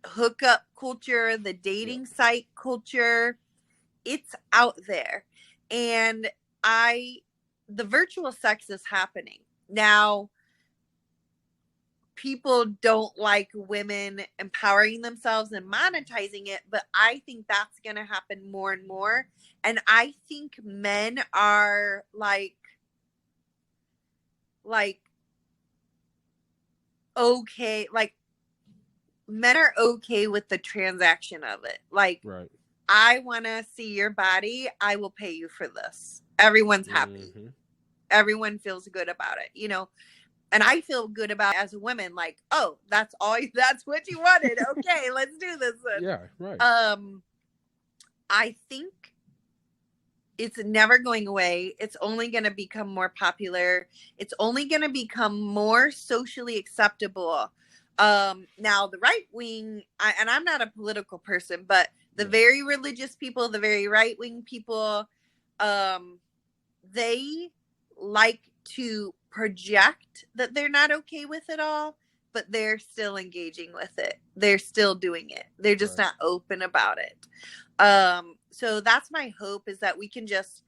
hookup culture, the Yeah, dating site culture, it's out there. And I the virtual sex is happening. Now, people don't like women empowering themselves and monetizing it, but I think that's going to happen more and more. And I think men are like okay, like men are okay with the transaction of it. Like, right. I want to see your body. I will pay you for this. Everyone's happy. Hmm. Everyone feels good about it, and I feel good about it as a woman. Like, oh, that's all. That's what you wanted. Okay, let's do this then. Yeah, right. I think it's never going away. It's only going to become more popular. It's only going to become more socially acceptable. Now the right wing, and I'm not a political person, but the Yeah, very religious people, the very right wing people, um, they like to project that they're not okay with it all, but they're still engaging with it. They're still doing it. They're just right. not open about it. So that's my hope, is that we can just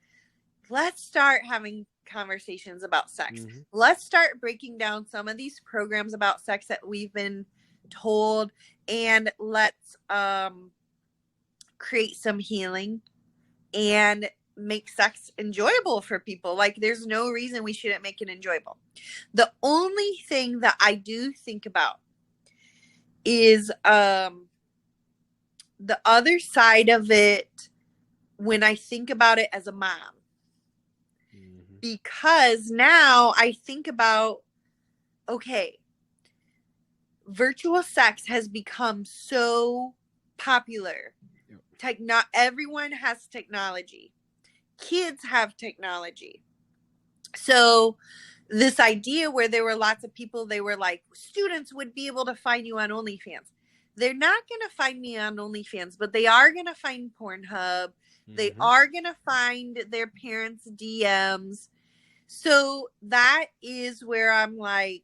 let's start having conversations about sex. Hmm. Let's start breaking down some of these programs about sex that we've been told, and let's create some healing and make sex enjoyable for people. Like, there's no reason we shouldn't make it enjoyable. The only thing that I do think about is the other side of it when I think about it as a mom. Hmm. Because now I think about, okay, virtual sex has become so popular. Yep. Everyone has technology. Kids have technology. So this idea where there were lots of people, they were like, students would be able to find you on OnlyFans. They're not going to find me on OnlyFans, but they are going to find Pornhub. They Hmm. are going to find their parents' DMs. So that is where I'm like,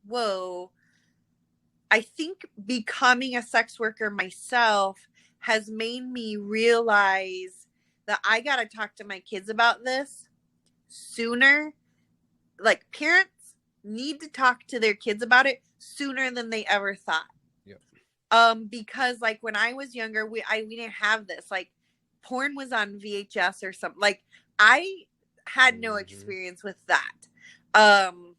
whoa, I think becoming a sex worker myself has made me realize that I got to talk to my kids about this sooner. Like, parents need to talk to their kids about it sooner than they ever thought. Yep. Because like when I was younger, we didn't have this. Like, porn was on VHS or something. Like, I had no Hmm. experience with that. Um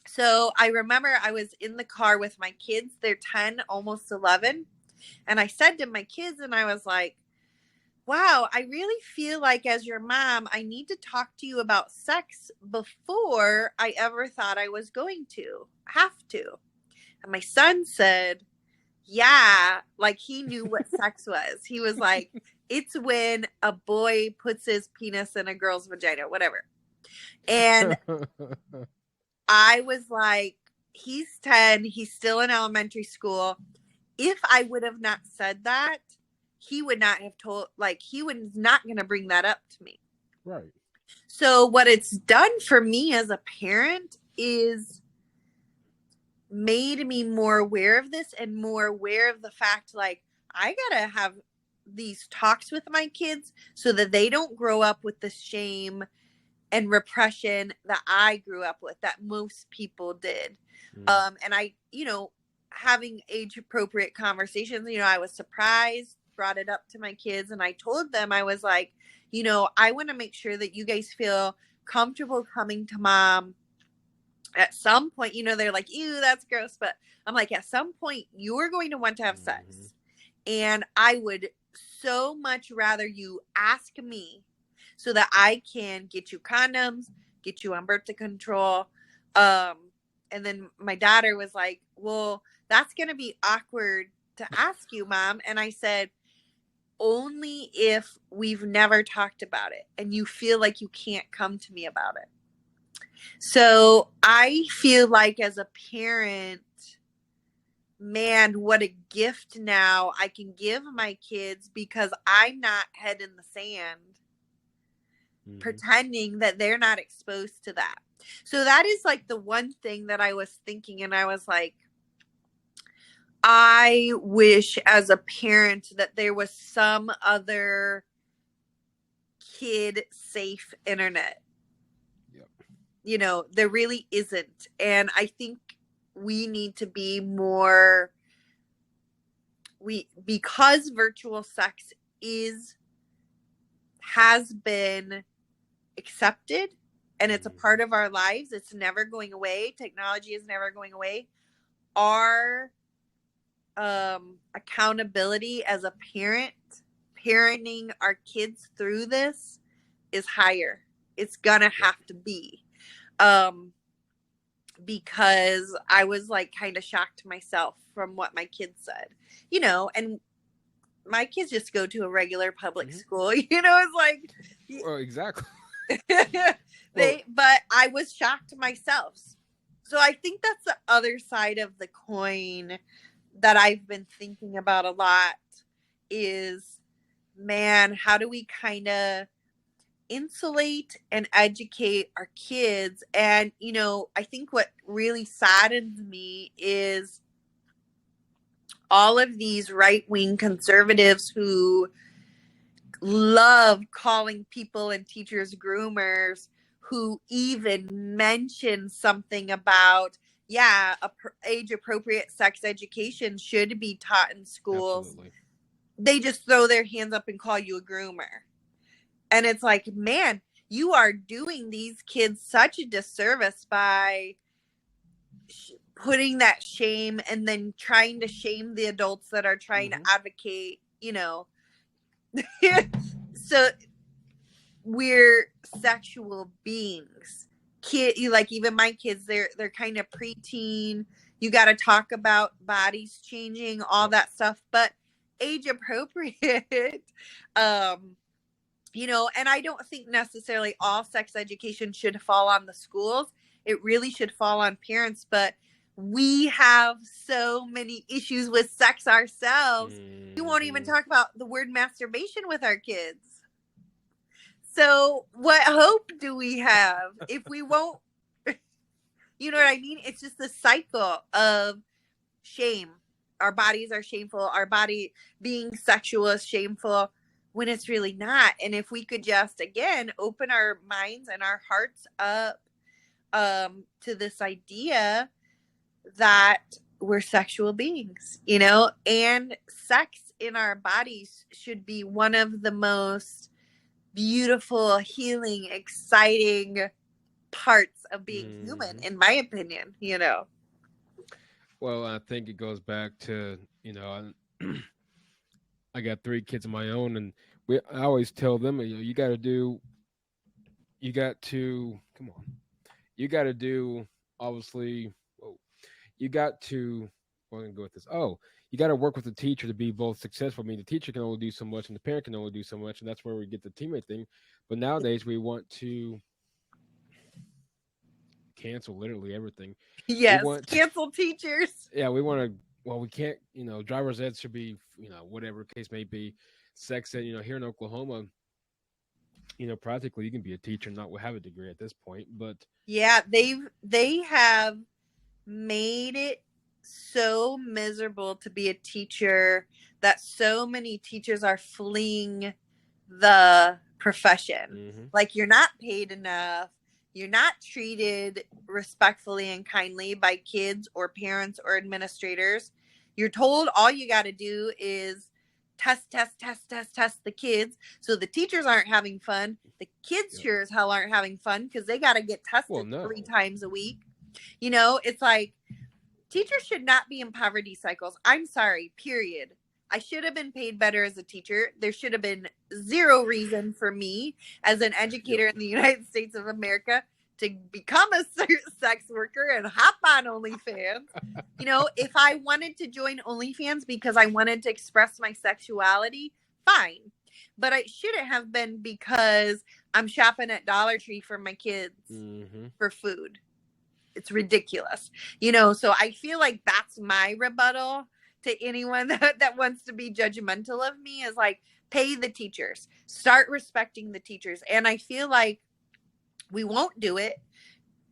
so I remember I was in the car with my kids. They're 10, almost 11. And I said to my kids, and I was like, wow, I really feel like as your mom, I need to talk to you about sex before I ever thought I was going to have to. And my son said, yeah, like he knew what sex was. He was like, it's when a boy puts his penis in a girl's vagina, whatever. And I was like, he's 10, he's still in elementary school. If I would have not said that, he would not have told, like, he was not going to bring that up to me. Right. So, what it's done for me as a parent is made me more aware of this and more aware of the fact, like, I got to have these talks with my kids so that they don't grow up with the shame and repression that I grew up with, that most people did. Mm. And I, having age appropriate conversations, I was surprised, brought it up to my kids, and I told them, I was like, I want to make sure that you guys feel comfortable coming to mom At some point, they're like, ew, that's gross. But I'm like, at some point, you're going to want to have sex. And I would so much rather you ask me so that I can get you condoms, get you on birth control. And then my daughter was like, well, that's going to be awkward to ask you, Mom. And I said, only if we've never talked about it and you feel like you can't come to me about it. So I feel like as a parent, man, what a gift now I can give my kids because I'm not head in the sand pretending that they're not exposed to that. So that is like the one thing that I was thinking, and I was like, I wish as a parent that there was some other kid safe internet. There really isn't. And I think we need to be more, because virtual sex has been accepted and it's a part of our lives. It's never going away. Technology is never going away. Our accountability as a parent, parenting our kids through this is higher. It's gonna have to be. Because I was like kind of shocked myself from what my kids said, and my kids just go to a regular public school, it's like, exactly. But I was shocked myself. So I think that's the other side of the coin that I've been thinking about a lot is, man, how do we kind of insulate and educate our kids? And I think what really saddens me is all of these right-wing conservatives who love calling people and teachers groomers, who even mention something about age appropriate sex education should be taught in schools. Absolutely. They just throw their hands up and call you a groomer. And it's like, man, you are doing these kids such a disservice by putting that shame and then trying to shame the adults that are trying to advocate, So we're sexual beings. Even my kids, they're kind of preteen. You got to talk about bodies changing, all that stuff, but age appropriate. And I don't think necessarily all sex education should fall on the schools. It really should fall on parents, but we have so many issues with sex ourselves. We won't even talk about the word masturbation with our kids. So what hope do we have if we won't, you know what I mean? It's just the cycle of shame. Our bodies are shameful. Our body being sexual is shameful when it's really not. And if we could just, again, open our minds and our hearts up to this idea that we're sexual beings, and sex in our bodies should be one of the most beautiful, healing, exciting parts of being human, in my opinion, Well, I think it goes back to, I got 3 kids of my own, and I always tell them, you got to, come on, you got to do, obviously, you got to, I'm going to go with this. Oh, you got to work with the teacher to be both successful. I mean, the teacher can only do so much and the parent can only do so much. And that's where we get the teammate thing. But nowadays we want to cancel literally everything. Yes, cancel teachers. Yeah, we want to, we can't, driver's ed should be, whatever case may be. Sex ed, here in Oklahoma, practically you can be a teacher and not have a degree at this point. But yeah, they have made it so miserable to be a teacher that so many teachers are fleeing the profession. Like, you're not paid enough. You're not treated respectfully and kindly by kids or parents or administrators. You're told all you got to do is test the kids. So the teachers aren't having fun. The kids sure as hell aren't having fun because they got to get tested 3 times a week. You know, it's like teachers should not be in poverty cycles. I'm sorry, period. I should have been paid better as a teacher. There should have been zero reason for me as an educator in the United States of America to become a sex worker and hop on OnlyFans. You know, if I wanted to join OnlyFans because I wanted to express my sexuality, fine. But it shouldn't have been because I'm shopping at Dollar Tree for my kids for food. It's ridiculous. You know, so I feel like that's my rebuttal to anyone that wants to be judgmental of me is like, pay the teachers, start respecting the teachers. And I feel like we won't do it.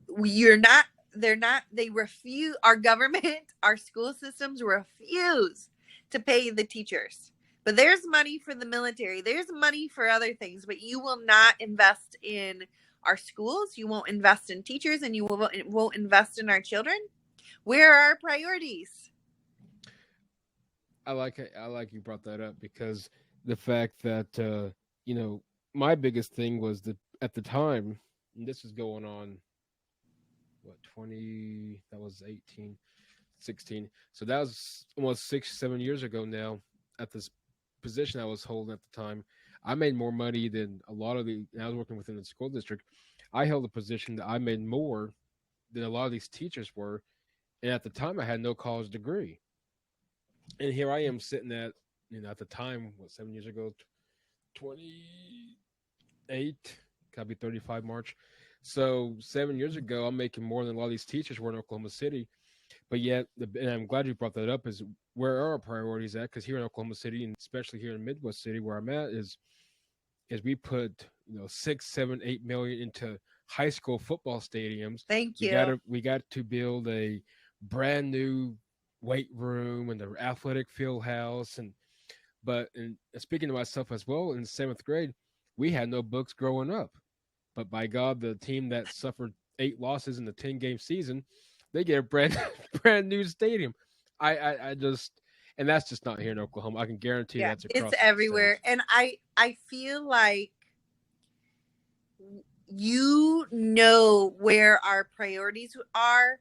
They refuse, our government, our school systems refuse to pay the teachers. But there's money for the military. There's money for other things, but you will not invest in our schools. You won't invest in teachers, and you won't invest in our children. Where are our priorities? I like you brought that up because the fact that my biggest thing was that at the time, and this was going on, what 20? That was 18, 16. So that was almost 6, 7 years ago now. At this position I was holding at the time, I made more money than a lot of I was working within the school district. I held a position that I made more than a lot of these teachers were, and at the time I had no college degree. And here I am sitting at, at the time, 7 years ago, 28, gotta be 35 March. So 7 years ago, I'm making more than a lot of these teachers were in Oklahoma City. But yet, and I'm glad you brought that up, is where are our priorities at? Because here in Oklahoma City, and especially here in Midwest City, where I'm at, is we put 6, 7, 8 million into high school football stadiums. Thank you. We got to build a brand new weight room and the athletic field house, but speaking to myself as well, in 7th grade, we had no books growing up. But by God, the team that suffered 8 losses in the 10-game season, they get a brand new stadium. I just, and that's just not here in Oklahoma. I can guarantee that's across. It's everywhere. And I feel like where our priorities are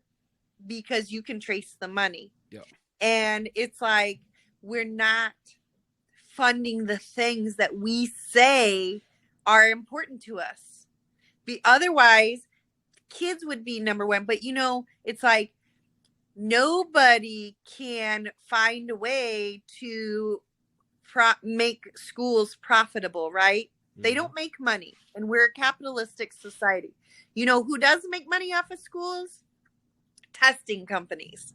because you can trace the money. Yeah. And it's like we're not funding the things that we say are important to us. Otherwise, kids would be number one. But it's like nobody can find a way to make schools profitable, right? They don't make money, and we're a capitalistic society. Who does make money off of schools? Testing companies.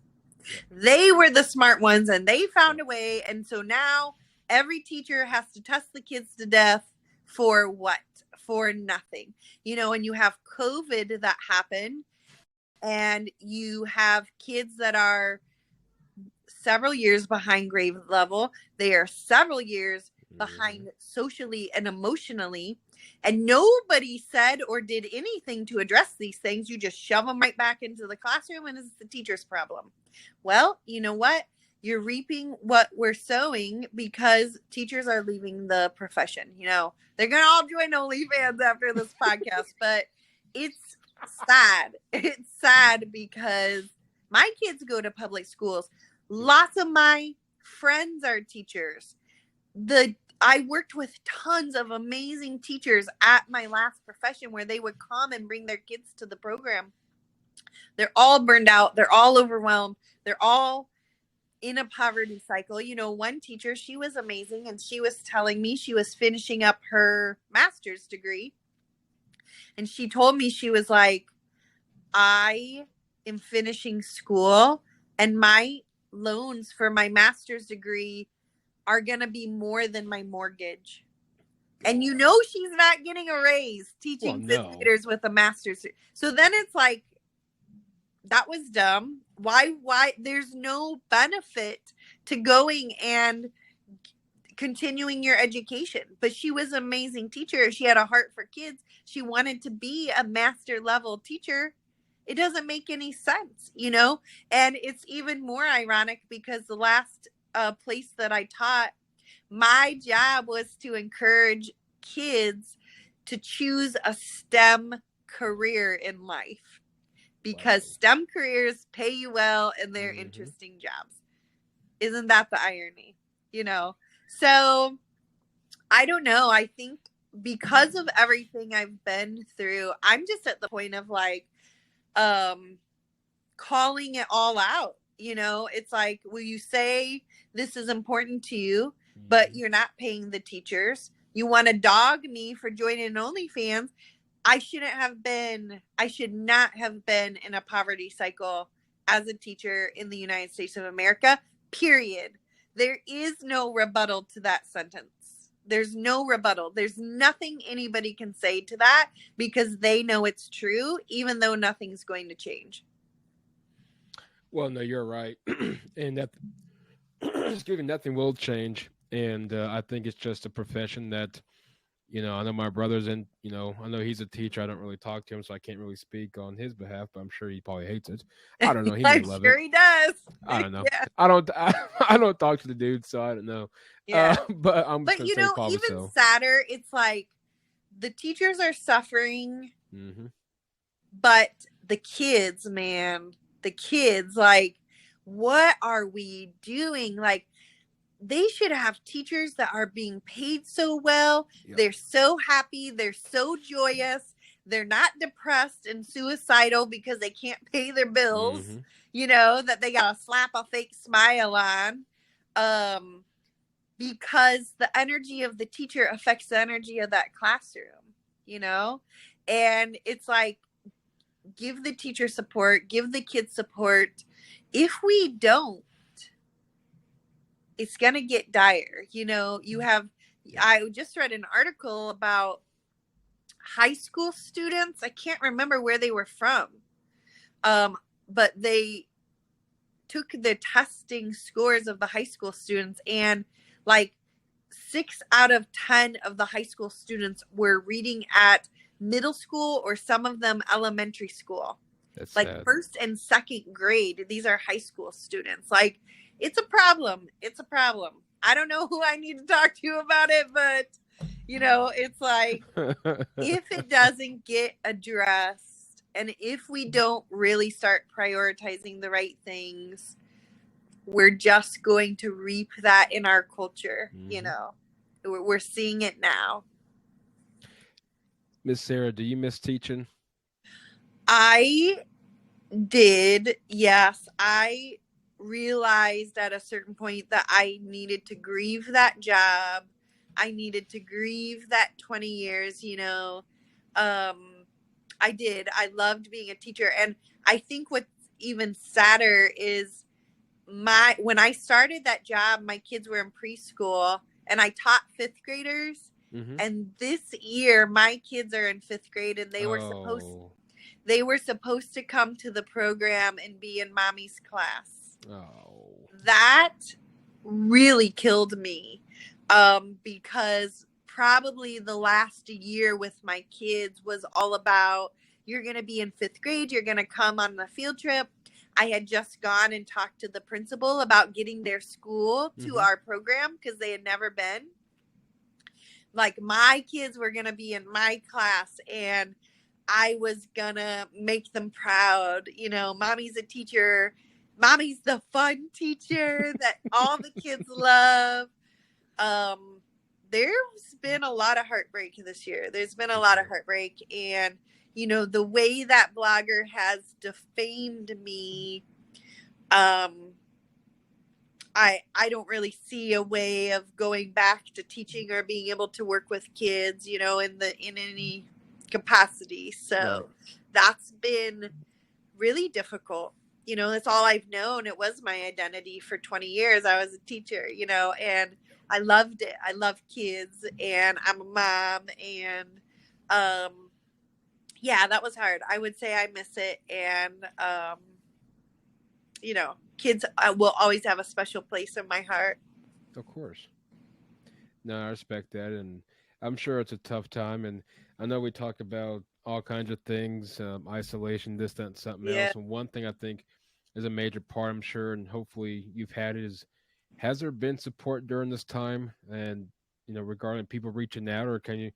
They were the smart ones, and they found a way. And so now every teacher has to test the kids to death for what? For nothing. And you have COVID that happened, and you have kids that are several years behind grade level. They are several years behind socially and emotionally, and nobody said or did anything to address these things. You just shove them right back into the classroom, and it's the teacher's problem. Well, you know what? You're reaping what we're sowing because teachers are leaving the profession. They're going to all join OnlyFans after this podcast, but it's sad. It's sad because my kids go to public schools. Lots of my friends are teachers. I worked with tons of amazing teachers at my last profession where they would come and bring their kids to the program. They're all burned out. They're all overwhelmed. They're all in a poverty cycle. One teacher, she was amazing, and she was telling me she was finishing up her master's degree. And she told me, she was like, I am finishing school, and my loans for my master's degree are going to be more than my mortgage. And she's not getting a raise teaching 5th graders with a master's. So then it's like, that was dumb. Why? There's no benefit to going and continuing your education. But she was an amazing teacher. She had a heart for kids. She wanted to be a master level teacher. It doesn't make any sense, and it's even more ironic because the last place that I taught, my job was to encourage kids to choose a STEM career in life. because Wow. STEM careers pay you well and they're Mm-hmm. interesting jobs. Isn't that the irony? You know? So I don't know. I think because of everything I've been through, I'm just at the point of like um calling it all out. You know, it's like, will you say this is important to you, but Mm-hmm. you're not paying the teachers? You want to dog me for joining OnlyFans. I should not have been in a poverty cycle as a teacher in the United States of America, period. There is no rebuttal to that sentence. There's no rebuttal. There's nothing anybody can say to that because they know it's true, even though nothing's going to change. Well, no, you're right, and that excuse me, nothing will change. And I think it's just a profession that, I know my brother's in. I know he's a teacher. I don't really talk to him, so I can't really speak on his behalf. But I'm sure he probably hates it. I don't know. He may I'm love it. sure he does. I don't know. Yeah. I don't. I don't talk to the dude, so I don't know. Yeah. But I'm just But gonna say probably even so. sadder, it's like the teachers are suffering, Hmm. but the kids, man, the kids, like, what are we doing? Like, they should have teachers that are being paid so well. Yep. They're so happy. They're so joyous. They're not depressed and suicidal because they can't pay their bills, Hmm. that they got to slap a fake smile on. Um, because the energy of the teacher affects the energy of that classroom, you know? And it's like, give the teacher support, give the kids support. If we don't, it's going to get dire. I just read an article about high school students. I can't remember where they were from. But they took the testing scores of the high school students, and like 6 out of 10 of the high school students were reading at middle school or some of them elementary school, That's like sad. first and second grade. These are high school students. Like, it's a problem. It's a problem. I don't know who I need to talk to about it, but it's like, if it doesn't get addressed and if we don't really start prioritizing the right things, we're just going to reap that in our culture. Hmm. We're seeing it now. Miss Sarah, do you miss teaching? I did. Yes, I realized at a certain point that I needed to grieve that job. I needed to grieve that 20 years. I did. I loved being a teacher. And I think what's even sadder is when I started that job, my kids were in preschool and I taught fifth graders. Hmm. And this year my kids are in fifth grade and Oh. they were supposed to come to the program and be in mommy's class. Oh. That really killed me, because probably the last year with my kids was all about, you're going to be in fifth grade, you're going to come on a field trip. I had just gone and talked to the principal about getting their school to Hmm. our program because they had never been. Like, my kids were going to be in my class and I was going to make them proud. Mommy's a teacher. Mommy's the fun teacher that all the kids love. Um, there's been a lot of heartbreak this year. There's been a For lot of sure. heartbreak. And, the way that blogger has defamed me, um, I don't really see a way of going back to teaching or being able to work with kids, in any capacity. Right. So that's been really difficult. That's all I've known. It was my identity for 20 years. I was a teacher, and I loved it. I love kids and I'm a mom, and yeah, that was hard. I would say I miss it, and kids will always have a special place in my heart. Of course. No, I respect that, and I'm sure it's a tough time. And I know we talk about all kinds of things, isolation, this, that, and something Yeah. else. And one thing I think is a major part, I'm sure, and hopefully you've had it, is has there been support during this time? And regarding people reaching out, or can you?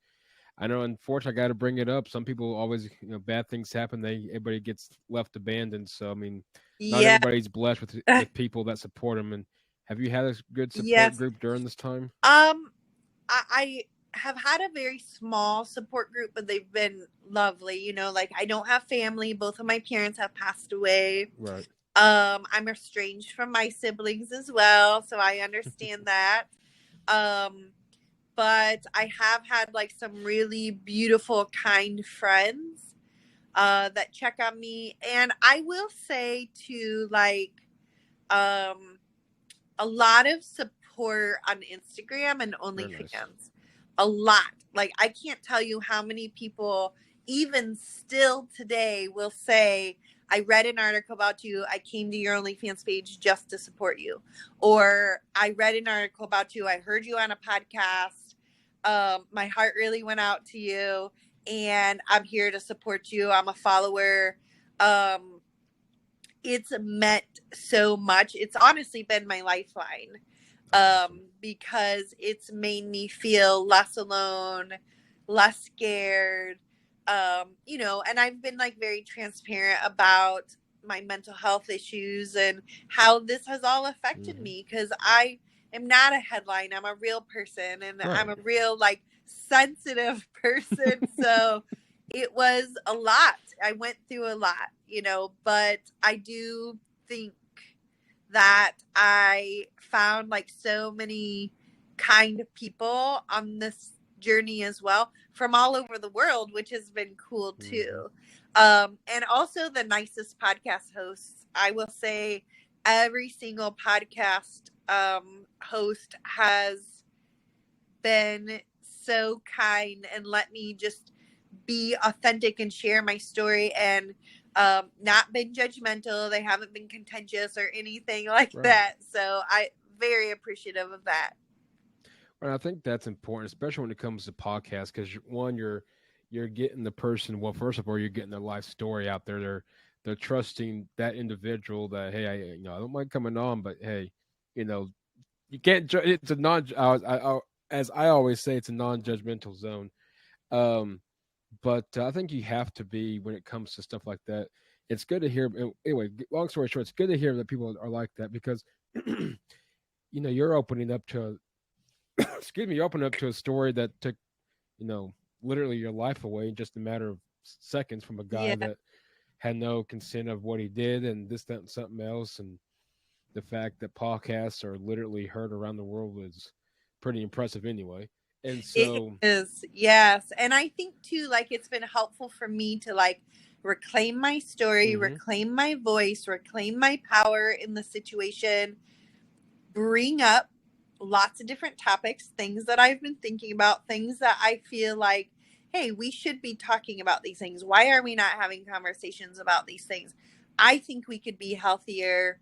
I know, unfortunately, I got to bring it up. Some people always, bad things happen. Everybody gets left abandoned. So I mean, not Yeah. everybody's blessed with people that support them. And have you had a good support Yes. group during this time? I have had a very small support group, but they've been lovely. Like I don't have family. Both of my parents have passed away. Right. I'm estranged from my siblings as well, so I understand that. Um, but I have had like some really beautiful, kind friends that check on me, and I will say to like um a lot of support on Instagram and Very nice. OnlyFans. A lot. Like I can't tell you how many people even still today will say, I read an article about you. I came to your OnlyFans page just to support you. Or I read an article about you. I heard you on a podcast. My heart really went out to you and I'm here to support you. I'm a follower. Um, it's meant so much. It's honestly been my lifeline, That's awesome. because it's made me feel less alone, less scared. And I've been like very transparent about my mental health issues and how this has all affected Hmm. me because I am not a headline. I'm a real person and I'm Right. a real like sensitive person. So it was a lot. I went through a lot, but I do think that I found like so many kind people on this journey as well from all over the world, which has been cool Hmm. too. And also the nicest podcast hosts. I will say every single podcast host has been so kind and let me just be authentic and share my story and not been judgmental. They haven't been contentious or anything like Right. that. So I very appreciative of that. And I think that's important, especially when it comes to podcasts, because one, you're getting the person. Well, first of all, you're getting their life story out there. They're trusting that individual that hey, I don't mind coming on, but hey, you know, you can't. It's a non. As I always say, it's a non-judgmental zone. Um, but I think you have to be when it comes to stuff like that. It's good to hear. Anyway, long story short, it's good to hear that people are like that because you're opening up to excuse me, you open up to a story that took, you know, literally your life away in just a matter of seconds from a guy Yeah. that had no consent of what he did and this, that, and something else. And the fact that podcasts are literally heard around the world is pretty impressive anyway. And It so, is. Yes. And I think too, like it's been helpful for me to like reclaim my story, hmm reclaim my voice, reclaim my power in the situation, bring up lots of different topics, things that I've been thinking about, things that I feel like, hey, we should be talking about these things. Why are we not having conversations about these things? I think we could be healthier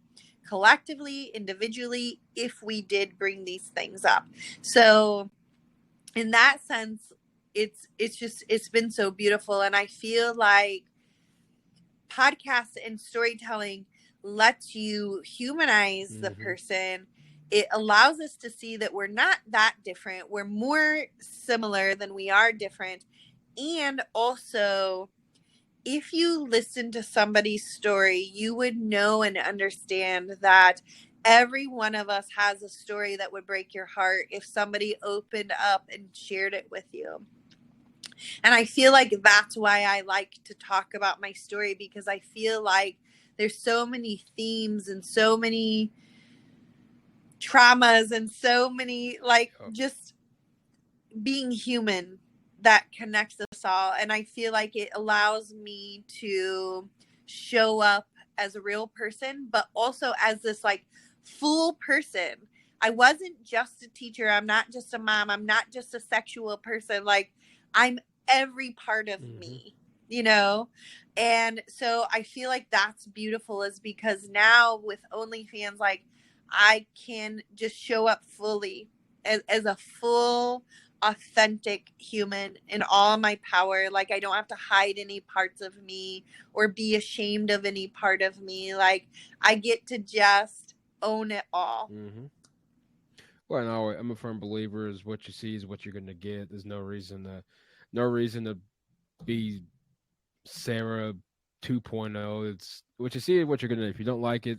collectively, individually, if we did bring these things up. So, in that sense, it's been so beautiful and I feel like podcasts and storytelling lets you humanize the hmm person. It allows us to see that we're not that different. We're more similar than we are different. And also, if you listen to somebody's story, you would know and understand that every one of us has a story that would break your heart if somebody opened up and shared it with you. And I feel like that's why I like to talk about my story because I feel like there's so many themes and so many traumas and so many like yep. just being human that connects us all. And I feel like it allows me to show up as a real person, but also as this like full person. I wasn't just a teacher. I'm not just a mom. I'm not just a sexual person. Like, I'm every part of hmm me, you know? And so I feel like that's beautiful, is because now with OnlyFans, like, I can just show up fully as a full authentic human in all my power. Like I don't have to hide any parts of me or be ashamed of any part of me. Like I get to just own it all. hmm Well, no, I'm a firm believer is what you see is what you're going to get. There's no reason to no reason to be Sarah 2.0. It's what you see, what you're gonna. If you don't like it,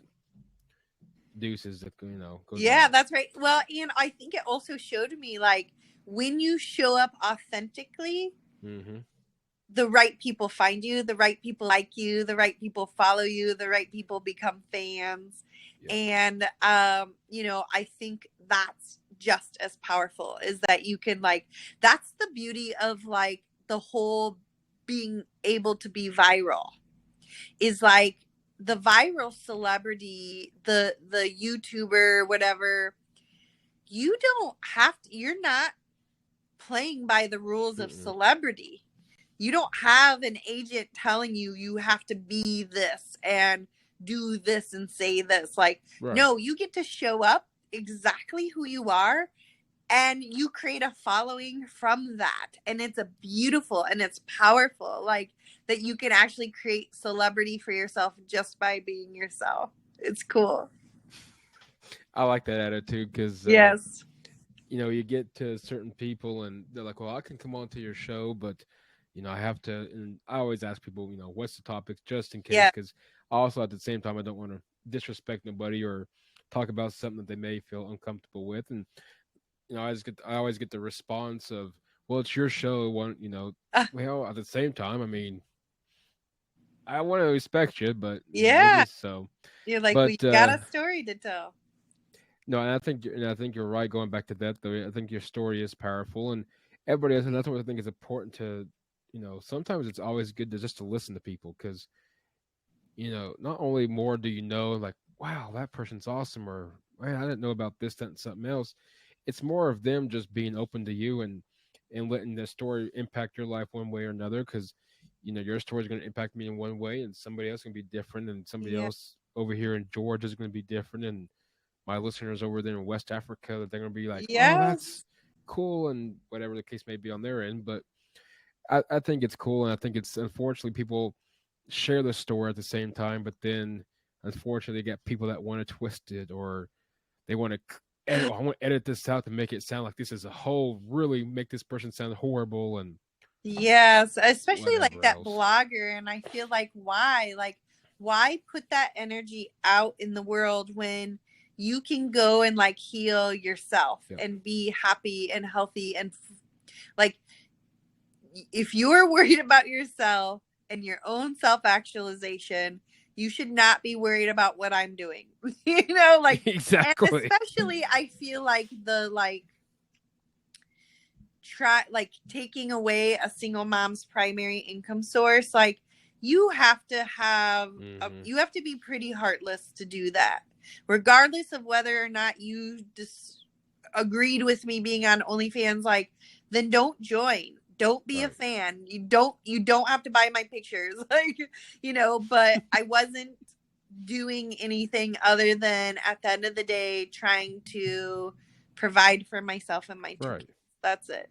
deuces. Goes Yeah, on. that's right. Well, and I think it also showed me like when you show up authentically, Mm-hmm. the right people find you, the right people like you, the right people follow you, the right people become fans. Yep. And I think that's just as powerful is that you can like that's the beauty of like the whole being able to be viral is like the viral celebrity, the YouTuber, whatever, you don't have to, you're not playing by the rules of Mm-mm. celebrity. You don't have an agent telling you you have to be this and do this and say this. Like, Right. no, you get to show up exactly who you are and you create a following from that. And it's a beautiful and it's powerful. Like that you can actually create celebrity for yourself just by being yourself. It's cool. I like that attitude because Yes. you get to certain people and they're like, well, I can come on to your show, but I have to. And I always ask people, what's the topic, just in case, Yeah. because also at the same time, I don't want to disrespect nobody or talk about something that they may feel uncomfortable with. And I always get the response of, well, it's your show. Uh, Well, at the same time, I mean, I want to respect you, but we yeah. just so. You're like, we But got a story to tell. no, and I think you're right. Going back to that, though, I think your story is powerful, and everybody else, and that's what I think is important to, sometimes it's always good to just to listen to people because, not only more do you know, like, wow, that person's awesome, or man, I didn't know about this, that, and something else. It's more of them just being open to you and letting the story impact your life one way or another because, your story is going to impact me in one way, and somebody else can be different, and somebody Yeah. else over here in Georgia is going to be different, and my listeners over there in West Africa that they're gonna be like, oh, that's Yes. cool, and whatever the case may be on their end. But I think it's cool, and I think it's unfortunately people share the story at the same time, but then unfortunately you get people that want to twist it or they want to edit. Oh, I want to edit this out to make it sound like this is a whole really make this person sound horrible and Yes, especially like whatever that else. blogger. And I feel like why? Like, why put that energy out in the world when you can go and like heal yourself Yep. and be happy and healthy and like if you're worried about yourself and your own self actualization, you should not be worried about what I'm doing. Like, and Exactly. especially I feel like the like try like taking away a single mom's primary income source, like you have to have Hmm. you have to be pretty heartless to do that, regardless of whether or not you agreed with me being on OnlyFans. Like, then don't join, don't be a Right. fan, you don't have to buy my pictures. Like, but I wasn't doing anything other than at the end of the day trying to provide for myself and my two Right. kids. That's it.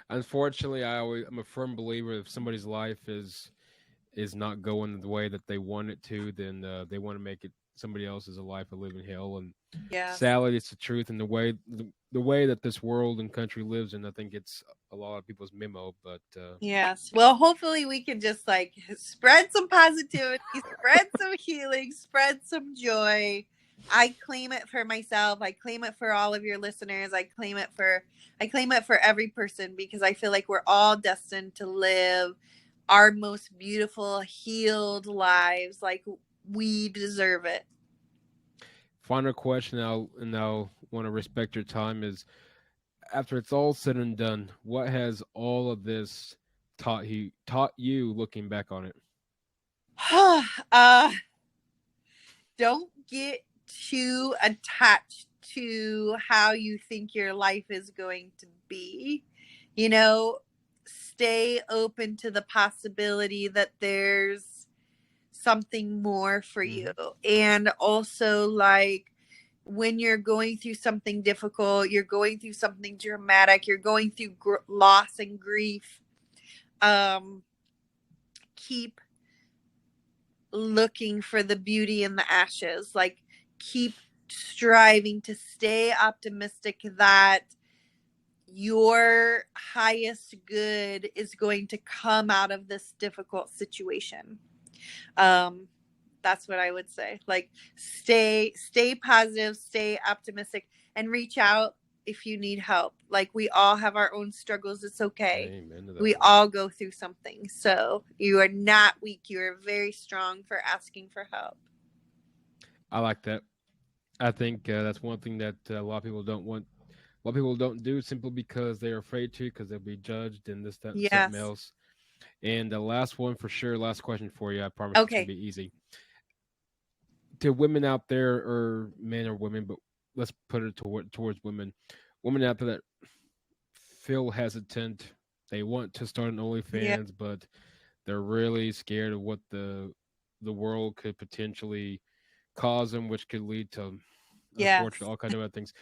Unfortunately, I'm a firm believer if somebody's life is not going the way that they want it to, then they want to make it somebody else's a life of living hell. And Yes. sadly, it's the truth. And the way that this world and country lives in, I think it's a lot of people's memo. But Yes. Well, hopefully we can just like spread some positivity, spread some healing, spread some joy. I claim it for myself. I claim it for all of your listeners. I claim it for every person because I feel like we're all destined to live our most beautiful, healed lives. Like we deserve it. final question, I'll want to respect your time. Is after it's all said and done, what has all of this taught you looking back on it? uh don't get too attached to how you think your life is going to be. You know, stay open to the possibility that there's something more for you. Hmm. And also, like, when you're going through something difficult, you're going through something dramatic, you're going through loss and grief, um, keep looking for the beauty in the ashes. Like, keep striving to stay optimistic that your highest good is going to come out of this difficult situation. That's what I would say. Like, stay positive, stay optimistic, and reach out if you need help. Like, we all have our own struggles. It's okay. Amen to that. We all go through something. So you are not weak. You are very strong for asking for help. I like that. I think that's one thing that a lot of people don't want. A lot of people don't do simply because they're afraid to, because they'll be judged and this, that, and something Yes. else. And the last one for sure, last question for you. I promise it's gonna Okay. be easy. To women out there, or men or women, but let's put it towards women. Women out there that feel hesitant, they want to start an Yeah. OnlyFans, but they're really scared of what the world could potentially cause them, which could lead to, Yes. unfortunately, all kind of other things.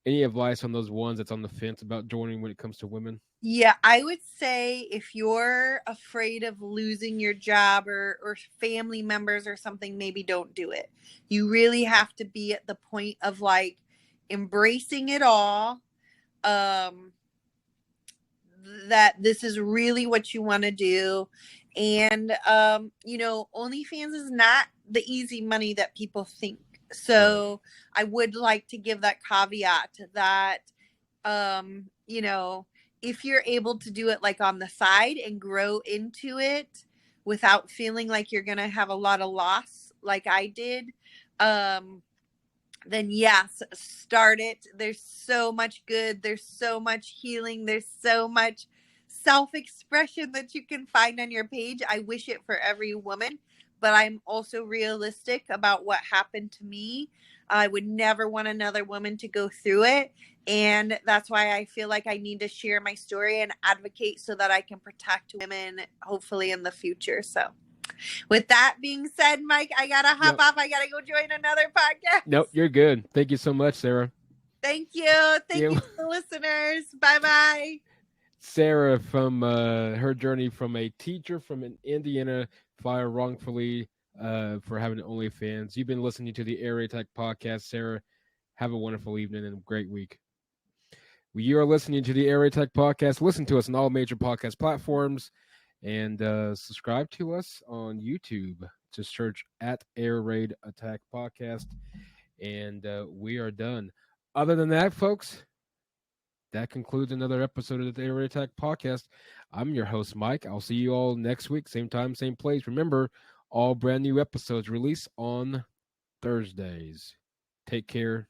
Any advice on those ones that's on the fence about joining when it comes to women? Yeah, I would say if you're afraid of losing your job or family members or something, maybe don't do it. You really have to be at the point of like embracing it all. That this is really what you want to do. And OnlyFans is not the easy money that people think. So I would like to give that caveat that if you're able to do it like on the side and grow into it without feeling like you're going to have a lot of loss like I did, then yes, start it. There's so much good. There's so much healing. There's so much self-expression that you can find on your page. I wish it for every woman, but I'm also realistic about what happened to me. I would never want another woman to go through it. And that's why I feel like I need to share my story and advocate so that I can protect women, hopefully in the future. So with that being said, Mike, I gotta hop off. I gotta go join another podcast. Nope, you're good. Thank you so much, Sarah. Thank you. Thank you to the listeners. Bye bye. Sarah, from her journey from a teacher from in Indiana, fired wrongfully for having OnlyFans. You've been listening to the Area Tech Podcast. Sarah, have a wonderful evening and a great week. You are listening to the Area Tech Podcast. Listen to us on all major podcast platforms and subscribe to us on YouTube. Just search at Air Raid Attack Podcast. And we are done. Other than that, folks, that concludes another episode of the Area Attack Podcast. I'm your host, Mike. I'll see you all next week, same time, same place. Remember, all brand new episodes release on Thursdays. Take care.